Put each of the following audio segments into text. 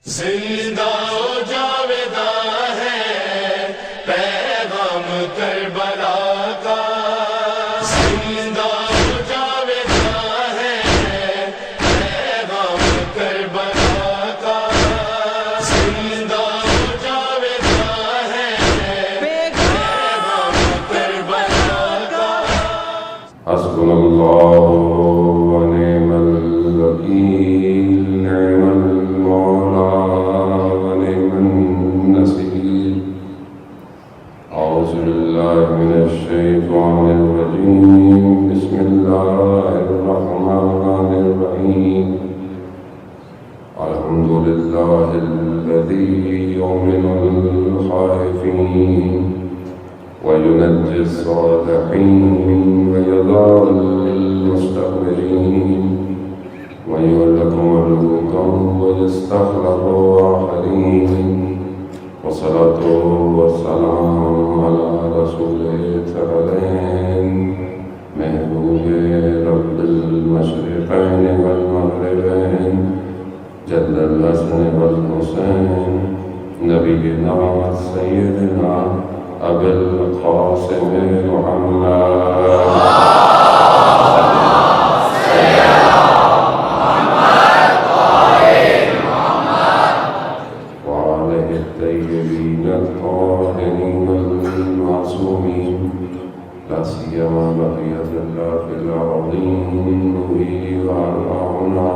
زندہ و جاویدہ ہے پیغام کربلا کا، زندہ و جاویدہ ہے پیغام کربلا کا، زندہ و جاویدہ ہے پیغام کربلا کا۔ حسبنا اللہ ونعم الوکیل، نعم المولا ونعم النصير۔ أعوذ بالله من الشيطان الرجيم، بسم الله الرحمن الرحيم۔ الحمد لله الذي يؤمن الخائفين وينجي الصالحين ويذر المستكبرين ويهلك ملوكا ويستخلف آخرين، والصلاة والسلام على رسوله الثقلين محبوب رب المشرقين والمغربين جد الحسن والحسين نبينا سيدنا أبي القاسم محمد وعليه الطيبين الطاهرين المعصومين، لا سيما بقية الله في الأرضين وأرواحنا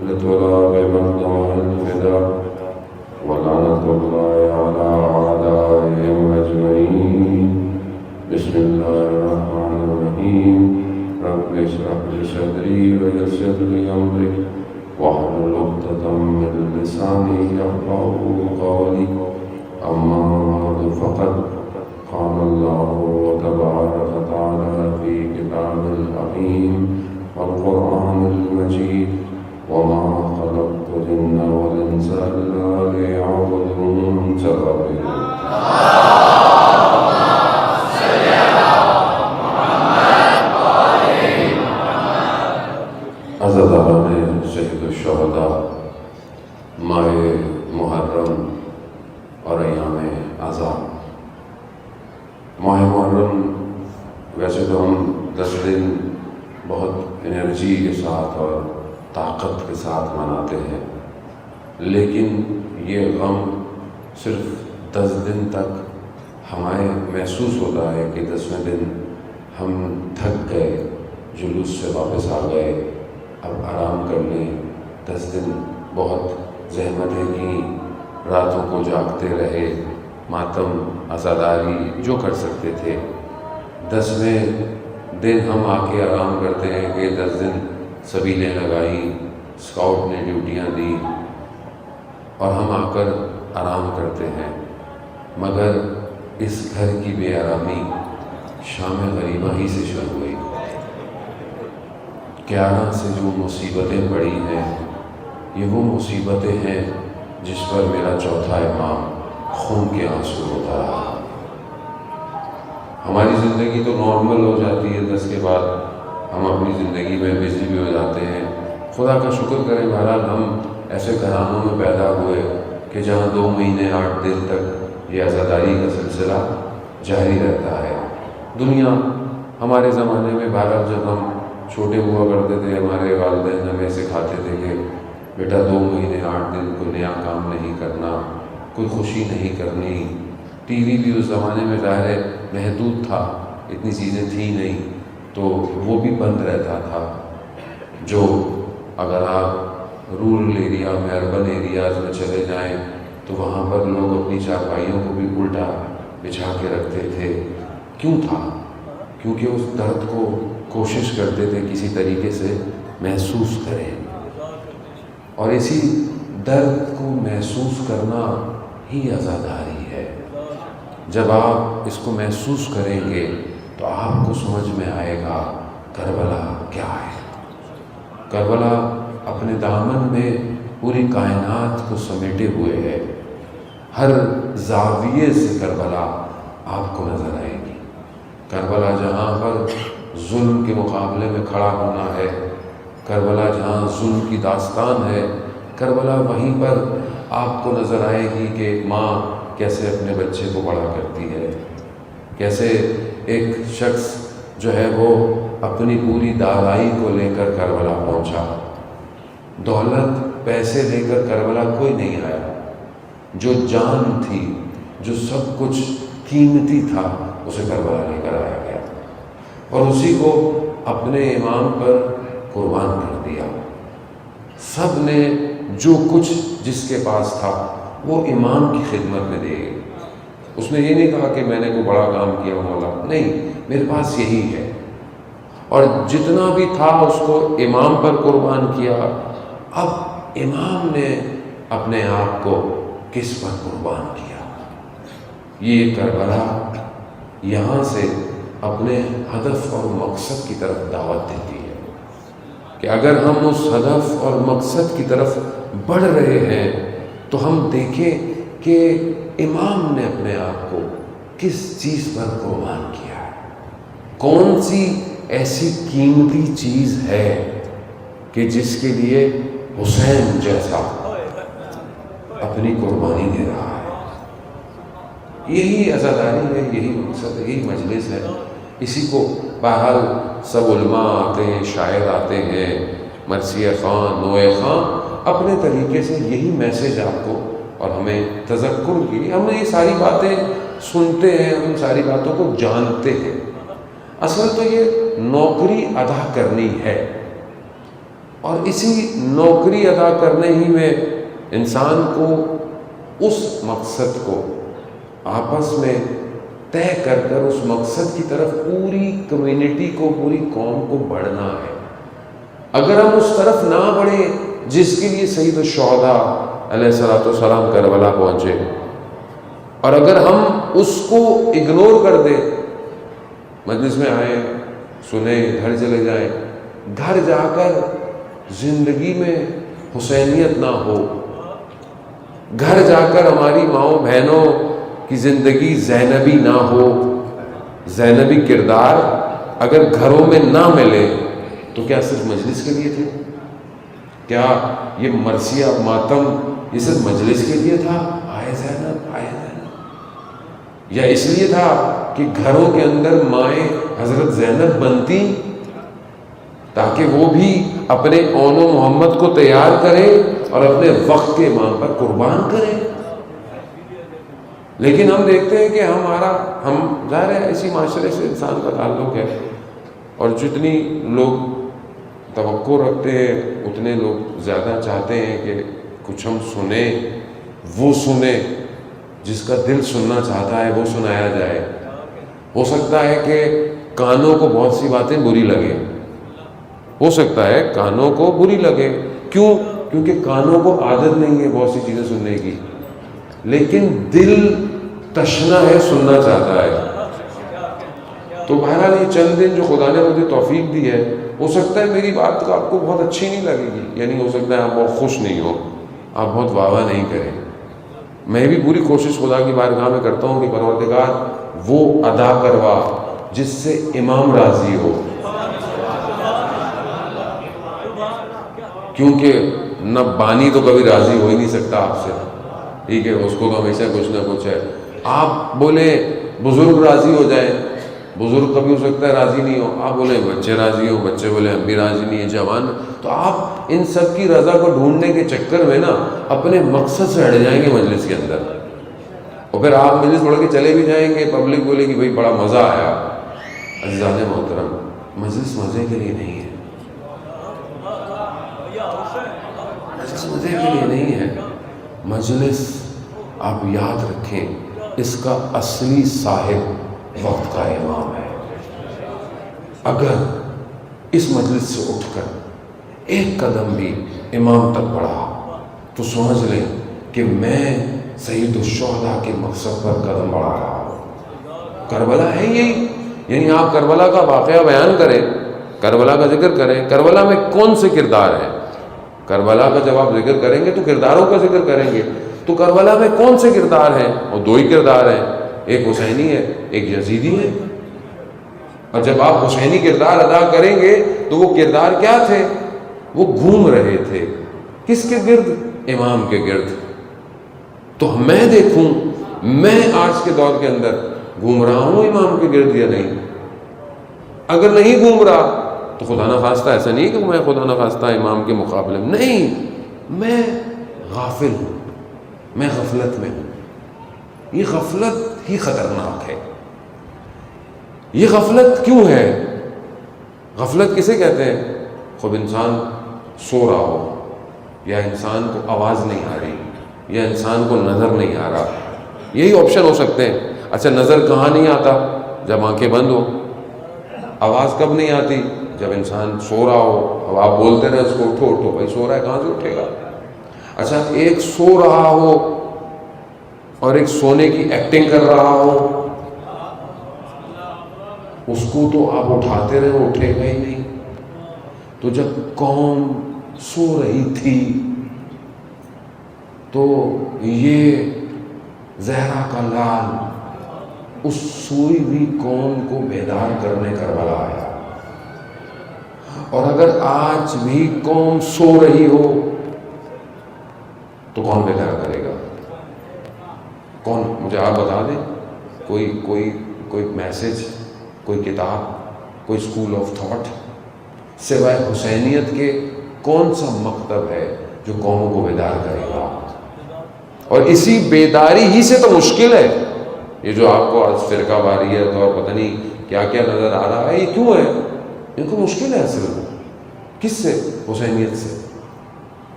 لطلاب مقدم الفداء، ولعنة الله على أعدائهم أجمعين۔ بسم الله الرحمن الرحيم۔ رب اشرح لي صدري ويسر لي أمري واحلل عقدة من لساني يفقهوا قولي، أما بعد فقد قال الله تبارك وتعالى في كتابه الحكيم والقرآن المجيد: وما خلقت الجن والإنس إلا ليعبدون۔ صدق الله۔ عزاداران شہید الشہداء، ماہ محرم اور ایام اعزام۔ ماہ محرم ویسے تو ہم 10 دن بہت انرجی کے ساتھ اور طاقت کے ساتھ مناتے ہیں، لیکن یہ غم صرف 10 دن تک ہمیں محسوس ہوتا ہے کہ 10ویں دن ہم تھک گئے، جلوس سے واپس آ گئے، اب آرام کر لیں۔ 10 دن بہت زحمتیں کی، راتوں کو جاگتے رہے، ماتم عزاداری جو کر سکتے تھے۔ 10ویں دن ہم آ کے آرام کرتے ہیں کہ 10 دن سبیلیں لگائیں، اسکاؤٹ نے ڈیوٹیاں دی، اور ہم آ کر آرام کرتے ہیں، مگر اس گھر کی بے آرامی شام غریبہ ہی سے شروع ہوئی۔ 11 سے جو مصیبتیں پڑی ہیں، یہ وہ مصیبتیں ہیں جس پر میرا چوتھا امام خون کے آنسو ہوتا رہا۔ ہماری زندگی تو نارمل ہو جاتی ہے، 10 کے بعد ہم اپنی زندگی میں بزی بھی ہو جاتے ہیں۔ خدا کا شکر کریں، بہرحال ہم ایسے گھرانوں میں پیدا ہوئے کہ جہاں 2 مہینے 8 دن تک یہ عزاداری کا سلسلہ جاری رہتا ہے۔ دنیا ہمارے زمانے میں بہرحال جب ہم چھوٹے ہوا کرتے تھے، ہمارے والدین ہمیں سکھاتے تھے کہ بیٹا 2 مہینے 8 دن کوئی نیا کام نہیں کرنا، کوئی خوشی نہیں کرنی۔ ٹی وی بھی اس زمانے میں ظاہر ہے محدود تھا، اتنی چیزیں تھیں نہیں، تو وہ بھی بند رہتا تھا۔ جو اگر آپ رورل ایریا میں، اربن ایریاز میں چلے جائیں تو وہاں پر لوگ اپنی چارپائیوں کو بھی الٹا بچھا کے رکھتے تھے۔ کیوں تھا؟ کیونکہ اس درد کو کوشش کرتے تھے کسی طریقے سے محسوس کریں، اور اسی درد کو محسوس کرنا ہی عزاداری ہے۔ جب آپ اس کو محسوس کریں گے تو آپ کو سمجھ میں آئے گا کربلا کیا ہے۔ کربلا اپنے دامن میں پوری کائنات کو سمیٹے ہوئے ہے، ہر زاویے سے کربلا آپ کو نظر آئے گی۔ کربلا جہاں پر ظلم کے مقابلے میں کھڑا ہونا ہے، کربلا جہاں ظلم کی داستان ہے، کربلا وہیں پر آپ کو نظر آئے گی کہ ماں کیسے اپنے بچے کو بڑا کرتی ہے، کیسے ایک شخص جو ہے وہ اپنی پوری دارائی کو لے کر کربلا پہنچا۔ دولت پیسے لے کر کربلا کوئی نہیں آیا، جو جان تھی، جو سب کچھ قیمتی تھا، اسے کربلا لے کر آیا گیا اور اسی کو اپنے امام پر قربان کر دیا۔ سب نے جو کچھ جس کے پاس تھا وہ امام کی خدمت میں دے گئے۔ اس نے یہ نہیں کہا کہ میں نے کوئی بڑا کام کیا مولا، نہیں، میرے پاس یہی ہے، اور جتنا بھی تھا اس کو امام پر قربان کیا۔ اب امام نے اپنے آپ کو کس پر قربان کیا؟ یہ کربلا یہاں سے اپنے ہدف اور مقصد کی طرف دعوت دیتی ہے کہ اگر ہم اس ہدف اور مقصد کی طرف بڑھ رہے ہیں تو ہم دیکھیں کہ امام نے اپنے آپ کو کس چیز پر قربان کیا ہے، کون سی ایسی قیمتی چیز ہے کہ جس کے لیے حسین جیسا اپنی قربانی دے رہا ہے۔ یہی عزاداری ہے، یہی مقصد ہے، یہی مجلس ہے۔ اسی کو بہرحال سب علماء آتے ہیں، شاعر آتے ہیں، مرثیہ خان، نوے خان اپنے طریقے سے یہی میسیج آپ کو اور ہمیں تذکر کی، ہم یہ ساری باتیں سنتے ہیں، ہم ساری باتوں کو جانتے ہیں۔ اصل تو یہ نوکری ادا کرنی ہے، اور اسی نوکری ادا کرنے ہی میں انسان کو اس مقصد کو آپس میں طے کر کر اس مقصد کی طرف پوری کمیونٹی کو، پوری قوم کو بڑھنا ہے۔ اگر ہم اس طرف نہ بڑھیں جس کے لیے سید الشہداء علیہ الصلوۃ والسلام کربلا پہنچے، اور اگر ہم اس کو اگنور کر دیں، مجلس میں آئیں، سنیں، گھر چلے جائیں، گھر جا کر زندگی میں حسینیت نہ ہو، گھر جا کر ہماری ماؤں بہنوں کی زندگی زینبی نہ ہو، زینبی کردار اگر گھروں میں نہ ملے تو کیا صرف مجلس کے لیے تھے؟ کیا یہ مرثیہ ماتم یہ صرف مجلس کے لیے تھا؟ آئے زینب، آئے زینب، یا اس لیے تھا کہ گھروں کے اندر مائیں حضرت زینب بنتی تاکہ وہ بھی اپنے اون و محمد کو تیار کرے اور اپنے وقت کے امام پر قربان کرے؟ لیکن ہم دیکھتے ہیں کہ ہم ظاہر ہے اسی معاشرے سے انسان کا تعلق ہے، اور جتنی لوگ توقع رکھتے ہیں اتنے لوگ زیادہ چاہتے ہیں کہ کچھ ہم سنیں، وہ سنیں، جس کا دل سننا چاہتا ہے وہ سنایا جائے۔ ہو سکتا ہے کہ کانوں کو بہت سی باتیں بری لگے، ہو سکتا ہے کانوں کو بری لگے، کیوں؟ کیونکہ کانوں کو عادت نہیں ہے بہت سی چیزیں سننے کی، لیکن دل تشنا ہے، سننا چاہتا ہے۔ تو بہرحال یہ چند دن جو خدا نے مجھے توفیق دی ہے، ہو سکتا ہے میری بات آپ کو بہت اچھی نہیں لگے گی، یعنی ہو سکتا ہے آپ بہت خوش نہیں ہو، آپ بہت واہ واہ نہیں کریں۔ میں بھی پوری کوشش خدا کی بارگاہ میں کرتا ہوں کہ پروردگار وہ ادا کروا جس سے امام راضی ہو، کیونکہ نہ بانی تو کبھی راضی ہو ہی نہیں سکتا آپ سے، ٹھیک ہے، اس کو تو ہمیشہ کچھ نہ کچھ ہے۔ آپ بولے بزرگ راضی ہو جائیں، بزرگ کبھی ہو سکتا ہے راضی نہیں ہو، آپ بولے بچے راضی ہو، بچے بولے ہم بھی راضی نہیں ہیں، جوان، تو آپ ان سب کی رضا کو ڈھونڈنے کے چکر میں نا اپنے مقصد سے ہٹ جائیں گے مجلس کے اندر، اور پھر آپ مجلس چھوڑ کے چلے بھی جائیں گے، پبلک بولے کہ بھائی بڑا مزہ آیا۔ عزیزان محترم، مجلس مزے کے لیے نہیں ہے، مجلس مزے کے لیے نہیں ہے، مجلس آپ یاد رکھیں اس کا اصلی صاحب وقت کا امام ہے۔ اگر اس مجلس سے اٹھ کر ایک قدم بھی امام تک بڑھا تو سمجھ لیں کہ میں سید الشہداء کے مقصد پر قدم بڑھا رہا ہوں۔ کربلا ہے یہی، یعنی آپ کربلا کا واقعہ بیان کریں، کربلا کا ذکر کریں، کربلا میں کون سے کردار ہیں؟ کربلا کا جب آپ ذکر کریں گے تو کرداروں کا ذکر کریں گے، تو کربلا میں کون سے کردار ہیں؟ اور دو ہی کردار ہیں، ایک حسینی ہے، ایک یزیدی ہے۔ اور جب آپ حسینی کردار ادا کریں گے تو وہ کردار کیا تھے؟ وہ گھوم رہے تھے، کس کے گرد؟ امام کے گرد. تو میں دیکھوں میں آج کے دور کے اندر گھوم رہا ہوں امام کے گرد یا نہیں. اگر نہیں گھوم رہا تو خدا نخواستہ ایسا نہیں کہ میں خدا نخواستہ امام کے مقابلے میں نہیں، میں غافل ہوں، میں غفلت میں ہوں. یہ غفلت ہی خطرناک ہے. یہ غفلت کیوں ہے؟ غفلت کسے کہتے ہیں؟ خود انسان سو رہا ہو، یا انسان کو آواز نہیں آ رہی، یا انسان کو نظر نہیں آ رہا. یہی آپشن ہو سکتے ہیں. اچھا نظر کہاں نہیں آتا؟ جب آنکھیں بند ہو. آواز کب نہیں آتی؟ جب انسان سو رہا ہو. اب آپ بولتے رہے اس کو اٹھو اٹھو، بھائی سو رہا ہے کہاں سے اٹھے گا؟ اچھا ایک سو رہا ہو اور ایک سونے کی ایکٹنگ کر رہا ہو، اس کو تو آپ اٹھاتے رہے وہ اٹھے گا ہی نہیں. تو جب قوم سو رہی تھی تو یہ زہرا کا لال اس سوئی ہوئی قوم کو بیدار کرنے کربلا آیا. اور اگر آج بھی قوم سو رہی ہو تو کون بیدار کرے گا؟ کون؟ مجھے آپ بتا دیں کوئی میسج، کوئی کتاب، کوئی اسکول آف تھاٹ سوائے حسینیت کے کون سا مکتب ہے جو قوموں کو بیدار کرے گا؟ اور اسی بیداری ہی سے تو مشکل ہے یہ جو آپ کو آج فرقہ واریت اور پتہ نہیں کیا کیا نظر آ رہا ہے. یہ کیوں ہے؟ ان کو مشکل ہے اصل میں. کس سے؟ حسینیت سے.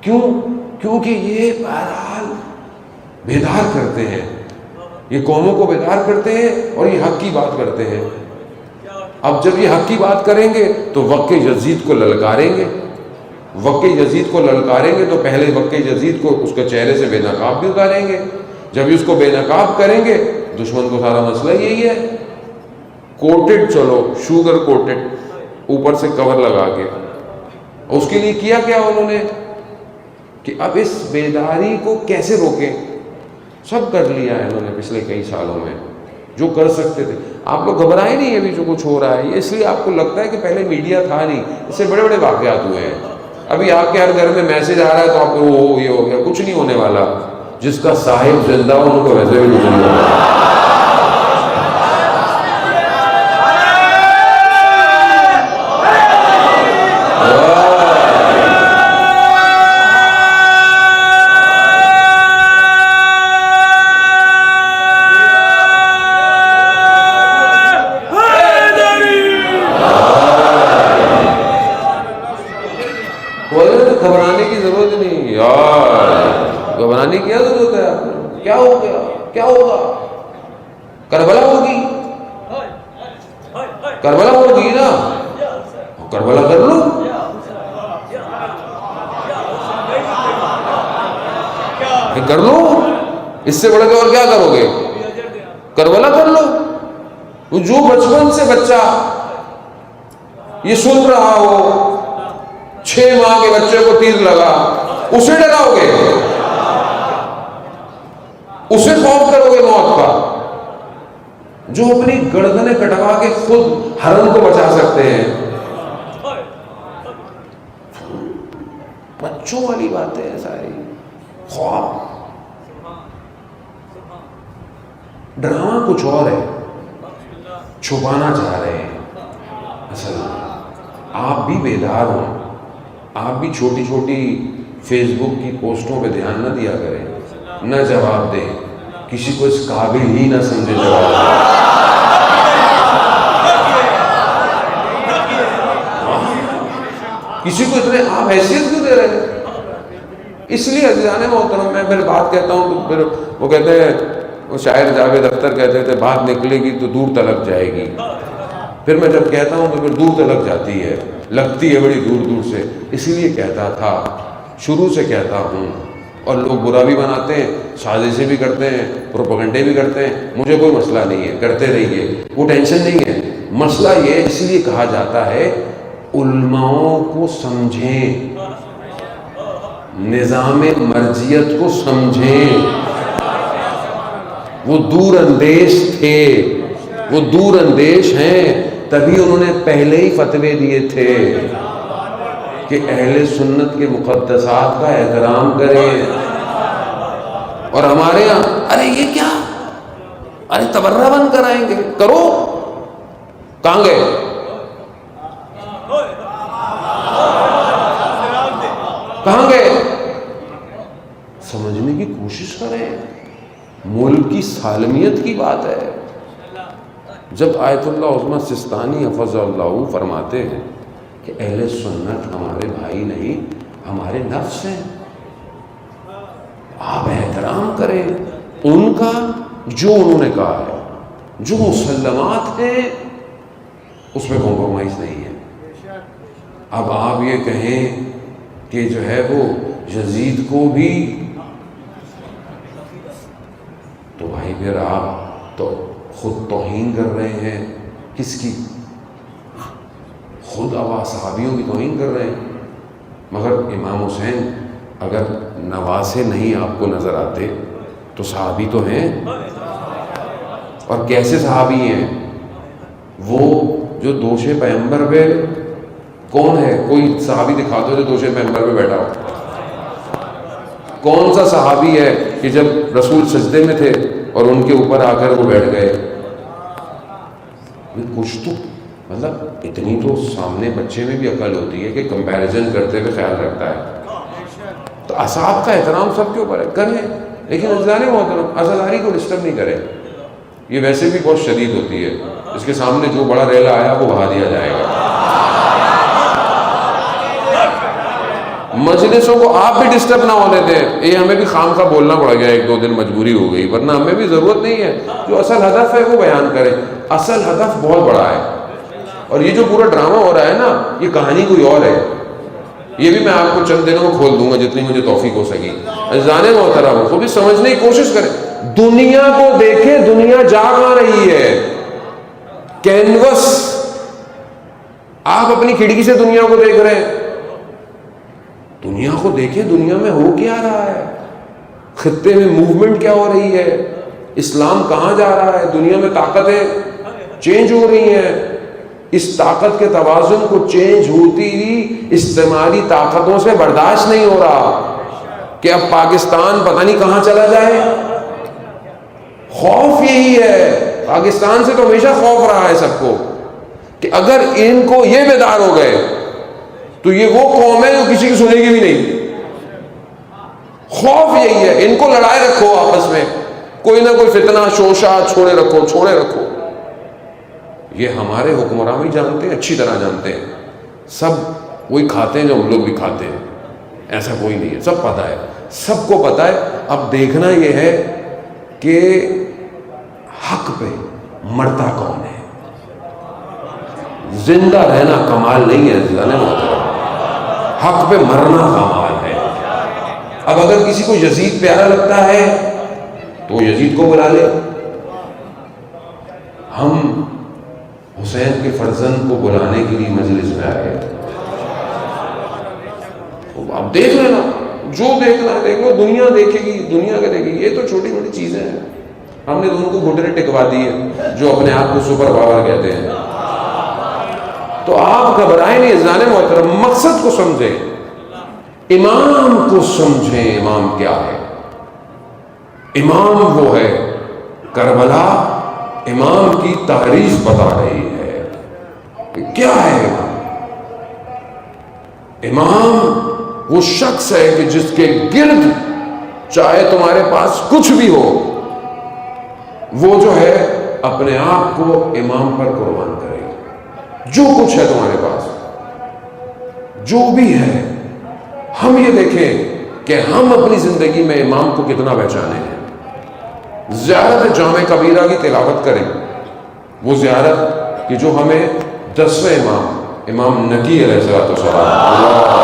کیوں؟ کیونکہ یہ بہرحال بیدار کرتے ہیں، یہ قوموں کو بیدار کرتے ہیں اور یہ حق کی بات کرتے ہیں. اب جب یہ حق کی بات کریں گے تو وقت یزید کو للکاریں گے. وقت یزید کو للکاریں گے تو پہلے وقت یزید کو اس کے چہرے سے بے نقاب بھی اتاریں گے. جب اس کو بے نقاب کریں گے دشمن کو سارا مسئلہ یہی ہے کوٹڈ، چلو شوگر کوٹڈ، اوپر سے کور لگا کے. اس کے لیے کیا کیا انہوں نے کہ اب اس بیداری کو کیسے روکیں. سب کر لیا ہے انہوں نے پچھلے کئی سالوں میں جو کر سکتے تھے. آپ لوگ گھبرائے نہیں ابھی جو کچھ ہو رہا ہے. یہ اس لیے آپ کو لگتا ہے کہ پہلے میڈیا تھا نہیں، اس سے بڑے بڑے واقعات ہوئے ہیں. ابھی آپ کے ہر گھر میں میسج آ رہا ہے تو آپ کو یہ ہو گیا. کچھ نہیں ہونے والا. جس کا صاحب زندہ ہو ان کو ویسے بھی کچھ نہیں ہوگا. گھبرانے کی ضرورت نہیں یار. گھبرانے کی کیا ضرورت ہے؟ آپ کو کیا ہو گیا؟ کیا ہوگا؟ کربلا ہوگی، کربلا ہوگی نا، کربلا کر لو. کر لو، اس سے بڑھ کے اور کیا کرو گے؟ کربلا کر لو. جو بچپن سے بچہ یہ سن رہا ہو 6 ماہ کے بچے کو تیر لگا، اسے ڈراؤ گے؟ اسے خوف کرو گے موت کا؟ جو اپنی گردنیں کٹوا کے خود حرم کو بچا سکتے ہیں. بچوں والی باتیں ہیں ساری. خواب ڈرامہ کچھ اور ہے، چھپانا چاہ رہے ہیں. اصل آپ بھی بیدار ہوں. آپ بھی چھوٹی چھوٹی فیس بک کی پوسٹوں پہ دھیان نہ دیا کریں، نہ جواب دیں. کسی کو اس قابل ہی نہ سمجھے جواب دیں. کسی کو اتنے آپ حیثیت کیوں دے رہے ہیں؟ اس لیے عزیزان محترم میں پھر بات کہتا ہوں تو پھر وہ کہتے ہیں، وہ شاعر جاوید اختر کہتے تھے بات نکلے گی تو دور تلک جائے گی. پھر میں جب کہتا ہوں تو پھر دور تلک جاتی ہے، لگتی ہے بڑی دور دور سے. اس لیے کہتا تھا، شروع سے کہتا ہوں. اور لوگ برا بھی بناتے ہیں، سازشیں بھی کرتے ہیں، پروپیگنڈے بھی کرتے ہیں. مجھے کوئی مسئلہ نہیں ہے، کرتے رہیے، وہ ٹینشن نہیں ہے. مسئلہ یہ اس لیے کہا جاتا ہے علماؤں کو سمجھیں، نظام مرجعیت کو سمجھیں. وہ دور اندیش تھے، وہ دور اندیش ہیں، تبھی انہوں نے پہلے ہی فتوے دیے تھے. کہ اہل سنت کے مقدسات کا احترام کریں. اور ہمارے یہاں ارے یہ کیا، ارے تبرہ بند کرائیں گے، کرو. کہاں گئے؟ کہاں گئے؟ سمجھنے کی کوشش کریں. ملک کی سالمیت کی بات ہے. جب آیت اللہ عظمی سستانی حفظ اللہ فرماتے ہیں کہ اہل سنت ہمارے بھائی نہیں، ہمارے نفس ہیں، آپ احترام کریں ان کا جو انہوں نے کہا ہے، جو مسلمات ہیں اس میں کمپرومائز نہیں ہے. اب آپ یہ کہیں کہ جو ہے وہ یزید کو بھی، تو بھائی پھر آپ تو خود توہین کر رہے ہیں. کس کی؟ خود اب صحابیوں کی توہین کر رہے ہیں. مگر امام حسین اگر نواسے نہیں آپ کو نظر آتے تو صحابی تو ہیں. اور کیسے صحابی ہیں؟ وہ جو دوش پیغمبر پہ کون ہے؟ کوئی صحابی دکھا دو جو دوش پیغمبر پہ بیٹھا ہو. کون سا صحابی ہے کہ جب رسول سجدے میں تھے اور ان کے اوپر آ کر وہ بیٹھ گئے؟ کچھ تو مطلب اتنی تو سامنے بچے میں بھی عقل ہوتی ہے کہ کمپیریزن کرتے ہوئے خیال رکھتا ہے. تو اصحاب کا احترام سب کے اوپر ہے، کریں. لیکن ازداری محترم ازداری کو ڈسٹرب نہیں کرے. یہ ویسے بھی بہت شدید ہوتی ہے. اس کے سامنے جو بڑا ریلا آیا وہ بہا دیا جائے گا. مجلسوں کو آپ بھی ڈسٹرب نہ ہونے دیں. یہ ہمیں بھی خام خواہ بولنا پڑ گیا، ایک دو دن مجبوری ہو گئی، ورنہ ہمیں بھی ضرورت نہیں ہے. جو اصل ہدف ہے وہ بیان کریں. اصل ہدف بہت بڑا ہے. اور یہ جو پورا ڈرامہ ہو رہا ہے نا، یہ کہانی کوئی اور ہے. یہ بھی میں آپ کو چند دنوں میں کھول دوں گا جتنی مجھے توفیق ہو سکی. عزیزان محترم کو بھی سمجھنے کی کوشش کریں. دنیا کو دیکھیں، دنیا جا کہاں رہی ہے. کینوس، آپ اپنی کھڑکی سے دنیا کو دیکھ رہے ہیں. دنیا کو دیکھیں، دنیا میں ہو کیا رہا ہے، خطے میں موومنٹ کیا ہو رہی ہے، اسلام کہاں جا رہا ہے. دنیا میں طاقتیں چینج ہو رہی ہیں. اس طاقت کے توازن کو چینج ہوتی ہوئی استعماری طاقتوں سے برداشت نہیں ہو رہا کہ اب پاکستان پتہ نہیں کہاں چلا جائے. خوف یہی ہے. پاکستان سے تو ہمیشہ خوف رہا ہے سب کو کہ اگر ان کو یہ بیدار ہو گئے تو یہ وہ قوم ہے جو کسی کی سنے گی بھی نہیں. خوف یہی ہے. ان کو لڑائے رکھو آپس میں، کوئی نہ کوئی فتنہ شوشہ چھوڑے رکھو. یہ ہمارے حکمران بھی جانتے ہیں، اچھی طرح جانتے ہیں. سب وہی کھاتے ہیں جو ہم لوگ بھی کھاتے ہیں. ایسا کوئی نہیں ہے، سب پتہ ہے، سب کو پتہ ہے. اب دیکھنا یہ ہے کہ حق پہ مرتا کون ہے. زندہ رہنا کمال نہیں ہے زندہ محترم، حق پہ مرنا کمال ہے. اب اگر کسی کو یزید پیارا لگتا ہے تو وہ یزید کو بلا لے. ہم حسین کے فرزند کو بلانے کے لیے مجلس میں آئے. اب دیکھ لینا، جو دیکھنا ہے دیکھ لو. دنیا دیکھے گی، دنیا کا دیکھے گی. یہ تو چھوٹی موٹی چیزیں ہیں. ہم نے تو ان کو گھٹنے ٹکوا دیے جو اپنے آپ کو سپر پاور کہتے ہیں. تو آپ گھبرائیں نہیں عزیزان محترم. مقصد کو سمجھیں، امام کو سمجھیں. امام کیا ہے؟ امام وہ ہے، کربلا امام کی تاریخ بتا رہی ہے. کیا ہے امام؟ امام وہ شخص ہے کہ جس کے گرد چاہے تمہارے پاس کچھ بھی ہو، وہ جو ہے اپنے آپ کو امام پر قربان کرے گا. جو کچھ ہے تمہارے پاس، جو بھی ہے. ہم یہ دیکھیں کہ ہم اپنی زندگی میں امام کو کتنا پہچانے ہیں. زیارت جامع کبیرہ کی تلاوت کریں. وہ زیارت کہ جو ہمیں 10ویں امام نقی علیہ السلام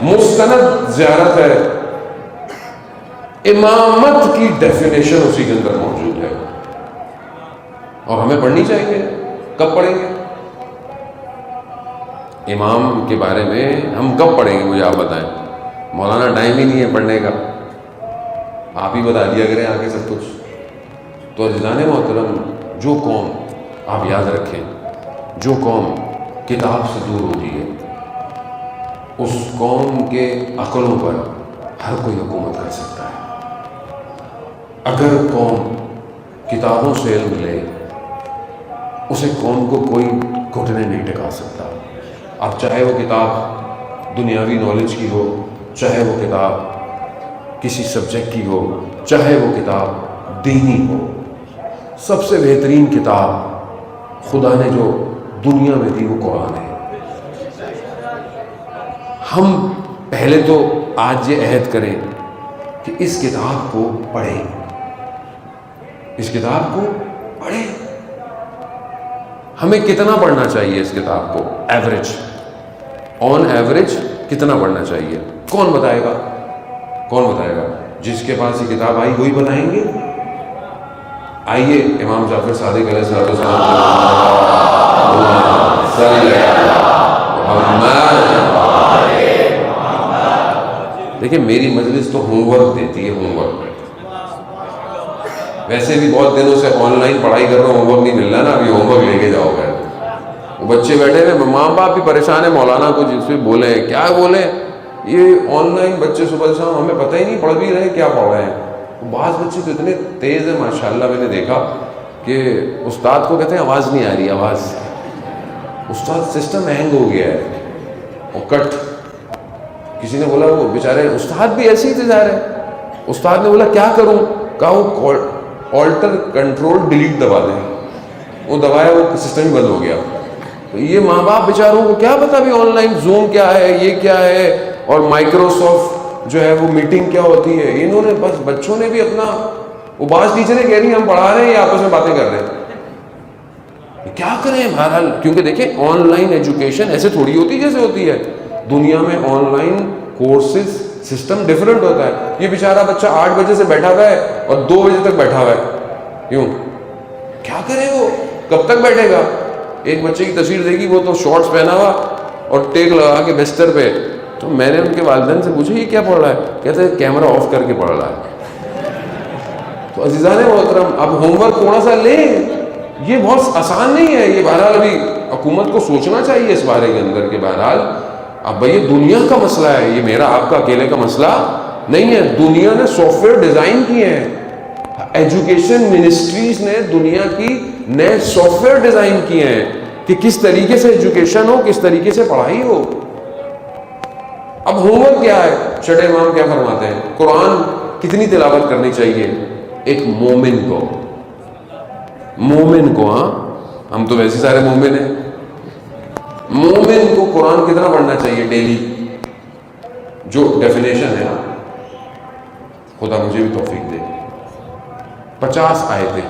مستند زیارت ہے. امامت کی ڈیفینیشن اسی کے اندر موجود ہے اور ہمیں پڑھنی چاہیے. کب پڑھیں گے امام کے بارے میں؟ ہم کب پڑھیں گے مجھے آپ بتائیں. مولانا ٹائم ہی نہیں ہے پڑھنے کا، آپ ہی بتا دیا کریں آگے سب کچھ. تو عزیزان محترم جو قوم، آپ یاد رکھیں، جو قوم کتاب سے دور ہوتی ہے اس قوم کے عقلوں پر ہر کوئی حکومت کر سکتا ہے۔ اگر قوم کتابوں سے علم لے اسے قوم کو کوئی گھٹنے نہیں ٹکا سکتا۔ اب چاہے وہ کتاب دنیاوی نالج کی ہو، چاہے وہ کتاب کسی سبجیکٹ کی ہو، چاہے وہ کتاب دینی ہو، سب سے بہترین کتاب خدا نے جو دنیا میں دی وہ قرآن ہے۔ ہم پہلے تو آج یہ عہد کریں کہ اس کتاب کو پڑھیں، اس کتاب کو پڑھیں۔ ہمیں کتنا پڑھنا چاہیے اس کتاب کو؟ ایوریج، آن ایوریج کتنا پڑھنا چاہیے؟ کون بتائے گا؟ کون بتائے گا؟ جس کے پاس یہ کتاب آئی وہی بتائیں گے۔ آئیے امام جعفر صادق علیہ السلام دیکھیں، میری مجلس تو ہوم ورک دیتی ہے، ہوم ورک۔ ویسے بھی بہت دنوں سے آن لائن پڑھائی کر رہا ہوں، ہوم ورک نہیں مل رہا نا، ابھی ہوم ورک لے کے جاؤ گے۔ وہ بچے بیٹھے ہوئے، ماں باپ بھی پریشان ہے، مولانا کو جس سے بولیں کیا بولیں، یہ آن لائن بچے صبح شام ہمیں پتہ ہی نہیں پڑھ بھی رہے کیا پڑھ رہے ہیں۔ بعض بچے تو اتنے تیز ہیں ماشاءاللہ، میں نے دیکھا کہ استاد کو کہتے ہیں آواز نہیں آ رہی، آواز، استاد سسٹم ہینگ ہو گیا ہے اور کٹ۔ کسی نے بولا وہ بیچارے استاد بھی ایسے ہی تھے ظاہر ہے، استاد نے بولا کیا کروں، کہا وہ آلٹر کنٹرول ڈیلیٹ دبا دیں، وہ دبایا وہ سسٹم ہی بند ہو گیا۔ تو یہ ماں باپ بیچاروں کو کیا پتا بھی آن لائن زوم کیا ہے، یہ کیا ہے، اور مائکروسافٹ جو ہے وہ میٹنگ کیا ہوتی ہے۔ انہوں نے بس بچوں نے بھی اپنا، وہ بعض ٹیچریں کہہ رہی ہیں ہم پڑھا رہے ہیں یا آپس میں باتیں کر رہے ہیں، کیا کریں بہرحال۔ کیونکہ دیکھیں آن لائن ایجوکیشن ایسے تھوڑی ہوتی جیسے ہوتی ہے دنیا میں، on line courses system different ہوتا ہے۔ یہ بیچارہ بچہ 8 بجے سے بیٹھا ہوا ہے اور 2 بجے تک بیٹھا ہوا ہے، کیوں؟ کیا کرے وہ، کب تک بیٹھے گا؟ ایک بچے کی تصویر دیکھی، وہ تو شارٹس پہنا ہوا اور ٹیک لگا کے بستر پہ، تو میں نے ان کے والدین سے پوچھا یہ کیا پڑھ رہا ہے؟ کہتے ہیں کیمرہ آف کر کے پڑھ رہا ہے۔ تو عزیزان محترم، اب ہوم ورک تھوڑا سا لیں، یہ بہت آسان نہیں ہے، یہ بہرحال ابھی حکومت کو سوچنا چاہیے اس بارے کے اندر کہ بہرحال اب بھائی یہ دنیا کا مسئلہ ہے، یہ میرا آپ کا اکیلے کا مسئلہ نہیں ہے۔ دنیا نے سافٹ ویئر ڈیزائن کیے ہیں، ایجوکیشن منسٹریز نے دنیا کی نئے سافٹ ویئر ڈیزائن کیے ہیں کہ کس طریقے سے ایجوکیشن ہو، کس طریقے سے پڑھائی ہو۔ اب ہوم ورک کیا ہے؟ چھٹے امام کیا فرماتے ہیں؟ قرآن کتنی تلاوت کرنی چاہیے ایک مومن کو؟ مومن کو، ہاں ہم تو ویسے سارے مومن ہیں، مومن کو قرآن کتنا پڑھنا چاہیے ڈیلی؟ جو ڈیفینیشن ہے نا، خدا مجھے بھی توفیق دے، 50 آیتیں،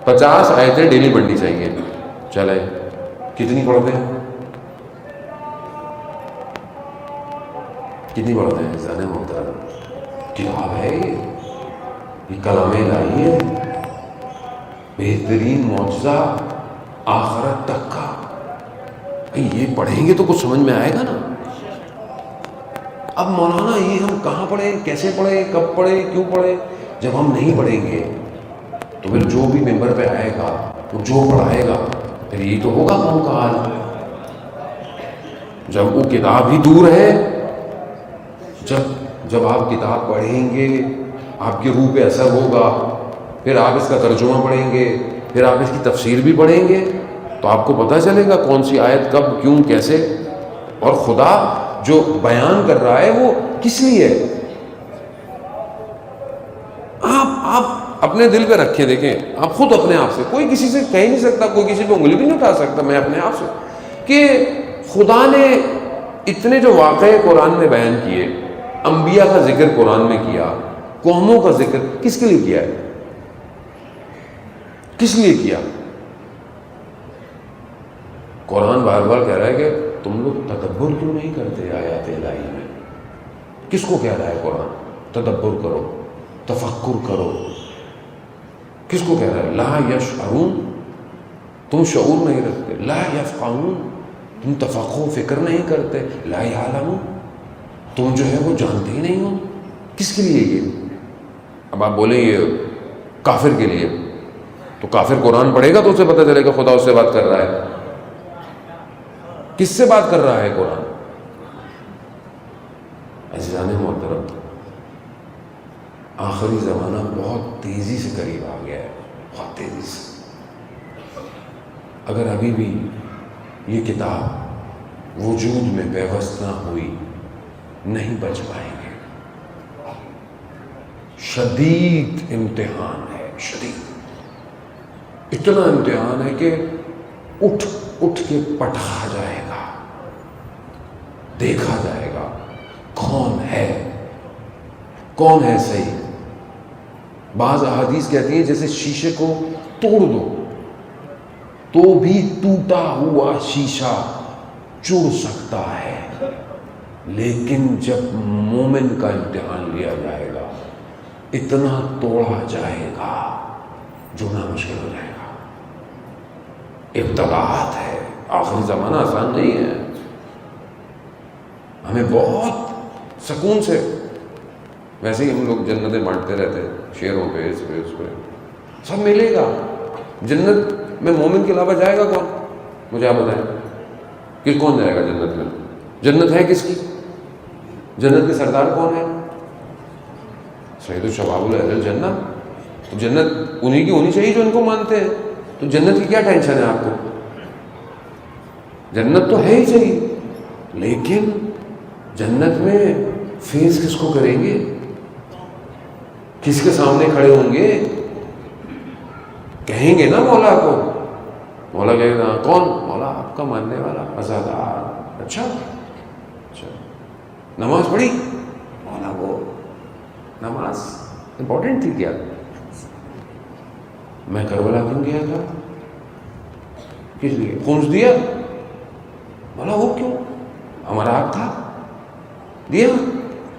50 آیتیں ڈیلی پڑھنی چاہیے۔ چلے کتنی پڑھتے ہیں؟ کتنی پڑھتے ہیں؟ زیادہ محترم، کتاب ہے یہ کلام الہی ہے، بہترین معجزہ آخرت تک کا۔ یہ پڑھیں گے تو کچھ سمجھ میں آئے گا نا۔ اب مولانا یہ ہم کہاں پڑھیں، کیسے پڑھیں، کب پڑھیں، کیوں پڑھیں؟ جب ہم نہیں پڑھیں گے تو پھر جو بھی ممبر پہ آئے گا، وہ جو پڑھائے گا، پھر یہی تو ہوگا قوم کا حال۔ جب وہ کتاب ہی دور ہے، جب آپ کتاب پڑھیں گے آپ کی روح پہ اثر ہوگا، پھر آپ اس کا ترجمہ پڑھیں گے، پھر آپ اس کی تفسیر بھی پڑھیں گے، تو آپ کو پتہ چلے گا کون سی آیت کب، کیوں، کیسے، اور خدا جو بیان کر رہا ہے وہ کس لیے۔ آپ اپنے دل پہ رکھیں، دیکھیں آپ خود اپنے آپ سے، کوئی کسی سے کہہ نہیں سکتا، کوئی کسی پہ انگلی بھی نہیں اٹھا سکتا، میں اپنے آپ سے، کہ خدا نے اتنے جو واقعے قرآن میں بیان کیے، انبیاء کا ذکر قرآن میں کیا، قوموں کا ذکر کس کے لیے کیا ہے؟ کس لیے کیا؟ قرآن بار بار کہہ رہا ہے کہ تم لوگ تدبر کیوں نہیں کرتے آیات الہی میں؟ کس کو کہہ رہا ہے قرآن تدبر کرو، تفکر کرو؟ کس کو کہہ رہا ہے؟ لا یشعرون، تم شعور نہیں رکھتے، لا یفقہون، تم تفقہ و فکر نہیں کرتے، لا یعلمون، تم جو ہے وہ جانتے ہی نہیں ہو۔ کس کے لیے یہ؟ اب آپ بولیں یہ کافر کے لیے، تو کافر قرآن پڑھے گا تو اسے پتہ چلے گا خدا اس سے بات کر رہا ہے. کس سے بات کر رہا ہے قرآن؟ عزیزان محترم، آخری زمانہ بہت تیزی سے قریب آ گیا ہے، بہت تیزی سے. اگر ابھی بھی یہ کتاب وجود میں پیوست نہ ہوئی نہیں بچ پائیں گے. شدید امتحان ہے، شدید. اتنا امتحان ہے کہ اٹھ اٹھ کے پٹھا جائے گا، دیکھا جائے گا کون ہے صحیح. بعض احادیث کہتی ہیں جیسے شیشے کو توڑ دو تو بھی ٹوٹا ہوا شیشہ چڑ سکتا ہے، لیکن جب مومن کا امتحان لیا جائے گا اتنا توڑا جائے گا جڑنا مشکل ہو جائے گا. ابتلاءات ہے، آخری زمانہ آسان نہیں ہے. ہمیں بہت سکون سے، ویسے ہی ہم لوگ جنتیں بانٹتے رہتے شیروں پہ، اس پہ اس پہ، سب ملے گا. جنت میں مومن کے علاوہ جائے گا کون؟ مجھے آپ بتائیں کہ کون جائے گا جنت میں؟ جنت ہے کس کی؟ جنت کے سردار کون ہے؟ سید الشباب اہل الجنہ. تو جنت انہی کی ہونی چاہیے جو ان کو مانتے ہیں. تو جنت کی کیا ٹینشن ہے آپ کو؟ جنت تو ہے ہی صحیح، لیکن جنت میں فیس کس کو کریں گے؟ کس کے سامنے کھڑے ہوں گے؟ کہیں گے نا مولا کو. مولا کہے گا کون؟ مولا آپ کا ماننے والا عزادار. اچھا نماز پڑھی؟ مولا وہ نماز امپورٹنٹ تھی کیا؟ میں کربلا کیوں گیا تھا؟ کس لیے؟ خونس دیا؟ مولا وہ کیوں؟ ہمارا حق تھا دیا؟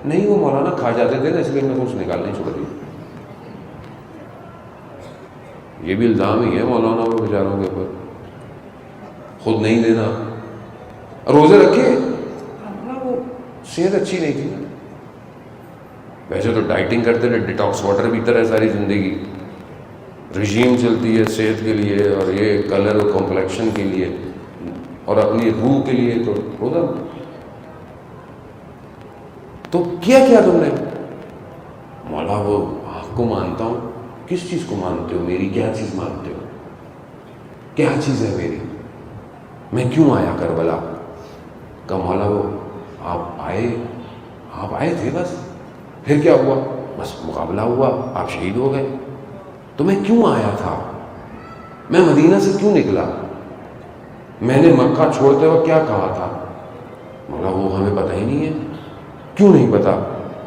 نہیں، وہ مولانا کھا جاتے تھے نا، اس لیے میں خونس نکالنے چھوڑ دی. یہ بھی الزام ہی ہے مولانا کو بیچاروں کے اوپر. خود نہیں دینا، روزے رکھے، وہ صحت اچھی نہیں تھی. ویسے تو ڈائٹنگ کرتے رہے، ڈیٹاکس واٹر پیتے رہے ساری زندگی، رجیم چلتی ہے صحت کے لیے اور یہ کلر اور کمپلیکشن کے لیے اور اپنی روح کے لیے. تو روزہ تو کیا تم نے؟ مولا وہ آپ کو مانتا ہوں. کس چیز کو مانتے ہو؟ میری کیا چیز مانتے ہو؟ کیا چیز ہے میری؟ میں کیوں آیا کربلا؟ کہ مولا وہ آپ آئے تھے بس، پھر کیا ہوا؟ بس مقابلہ ہوا، آپ شہید ہو گئے. تو میں کیوں آیا تھا؟ میں مدینہ سے کیوں نکلا؟ میں نے مکہ چھوڑتے وقت کیا کہا تھا؟ مولا وہ ہمیں پتہ ہی نہیں ہے. کیوں نہیں پتا؟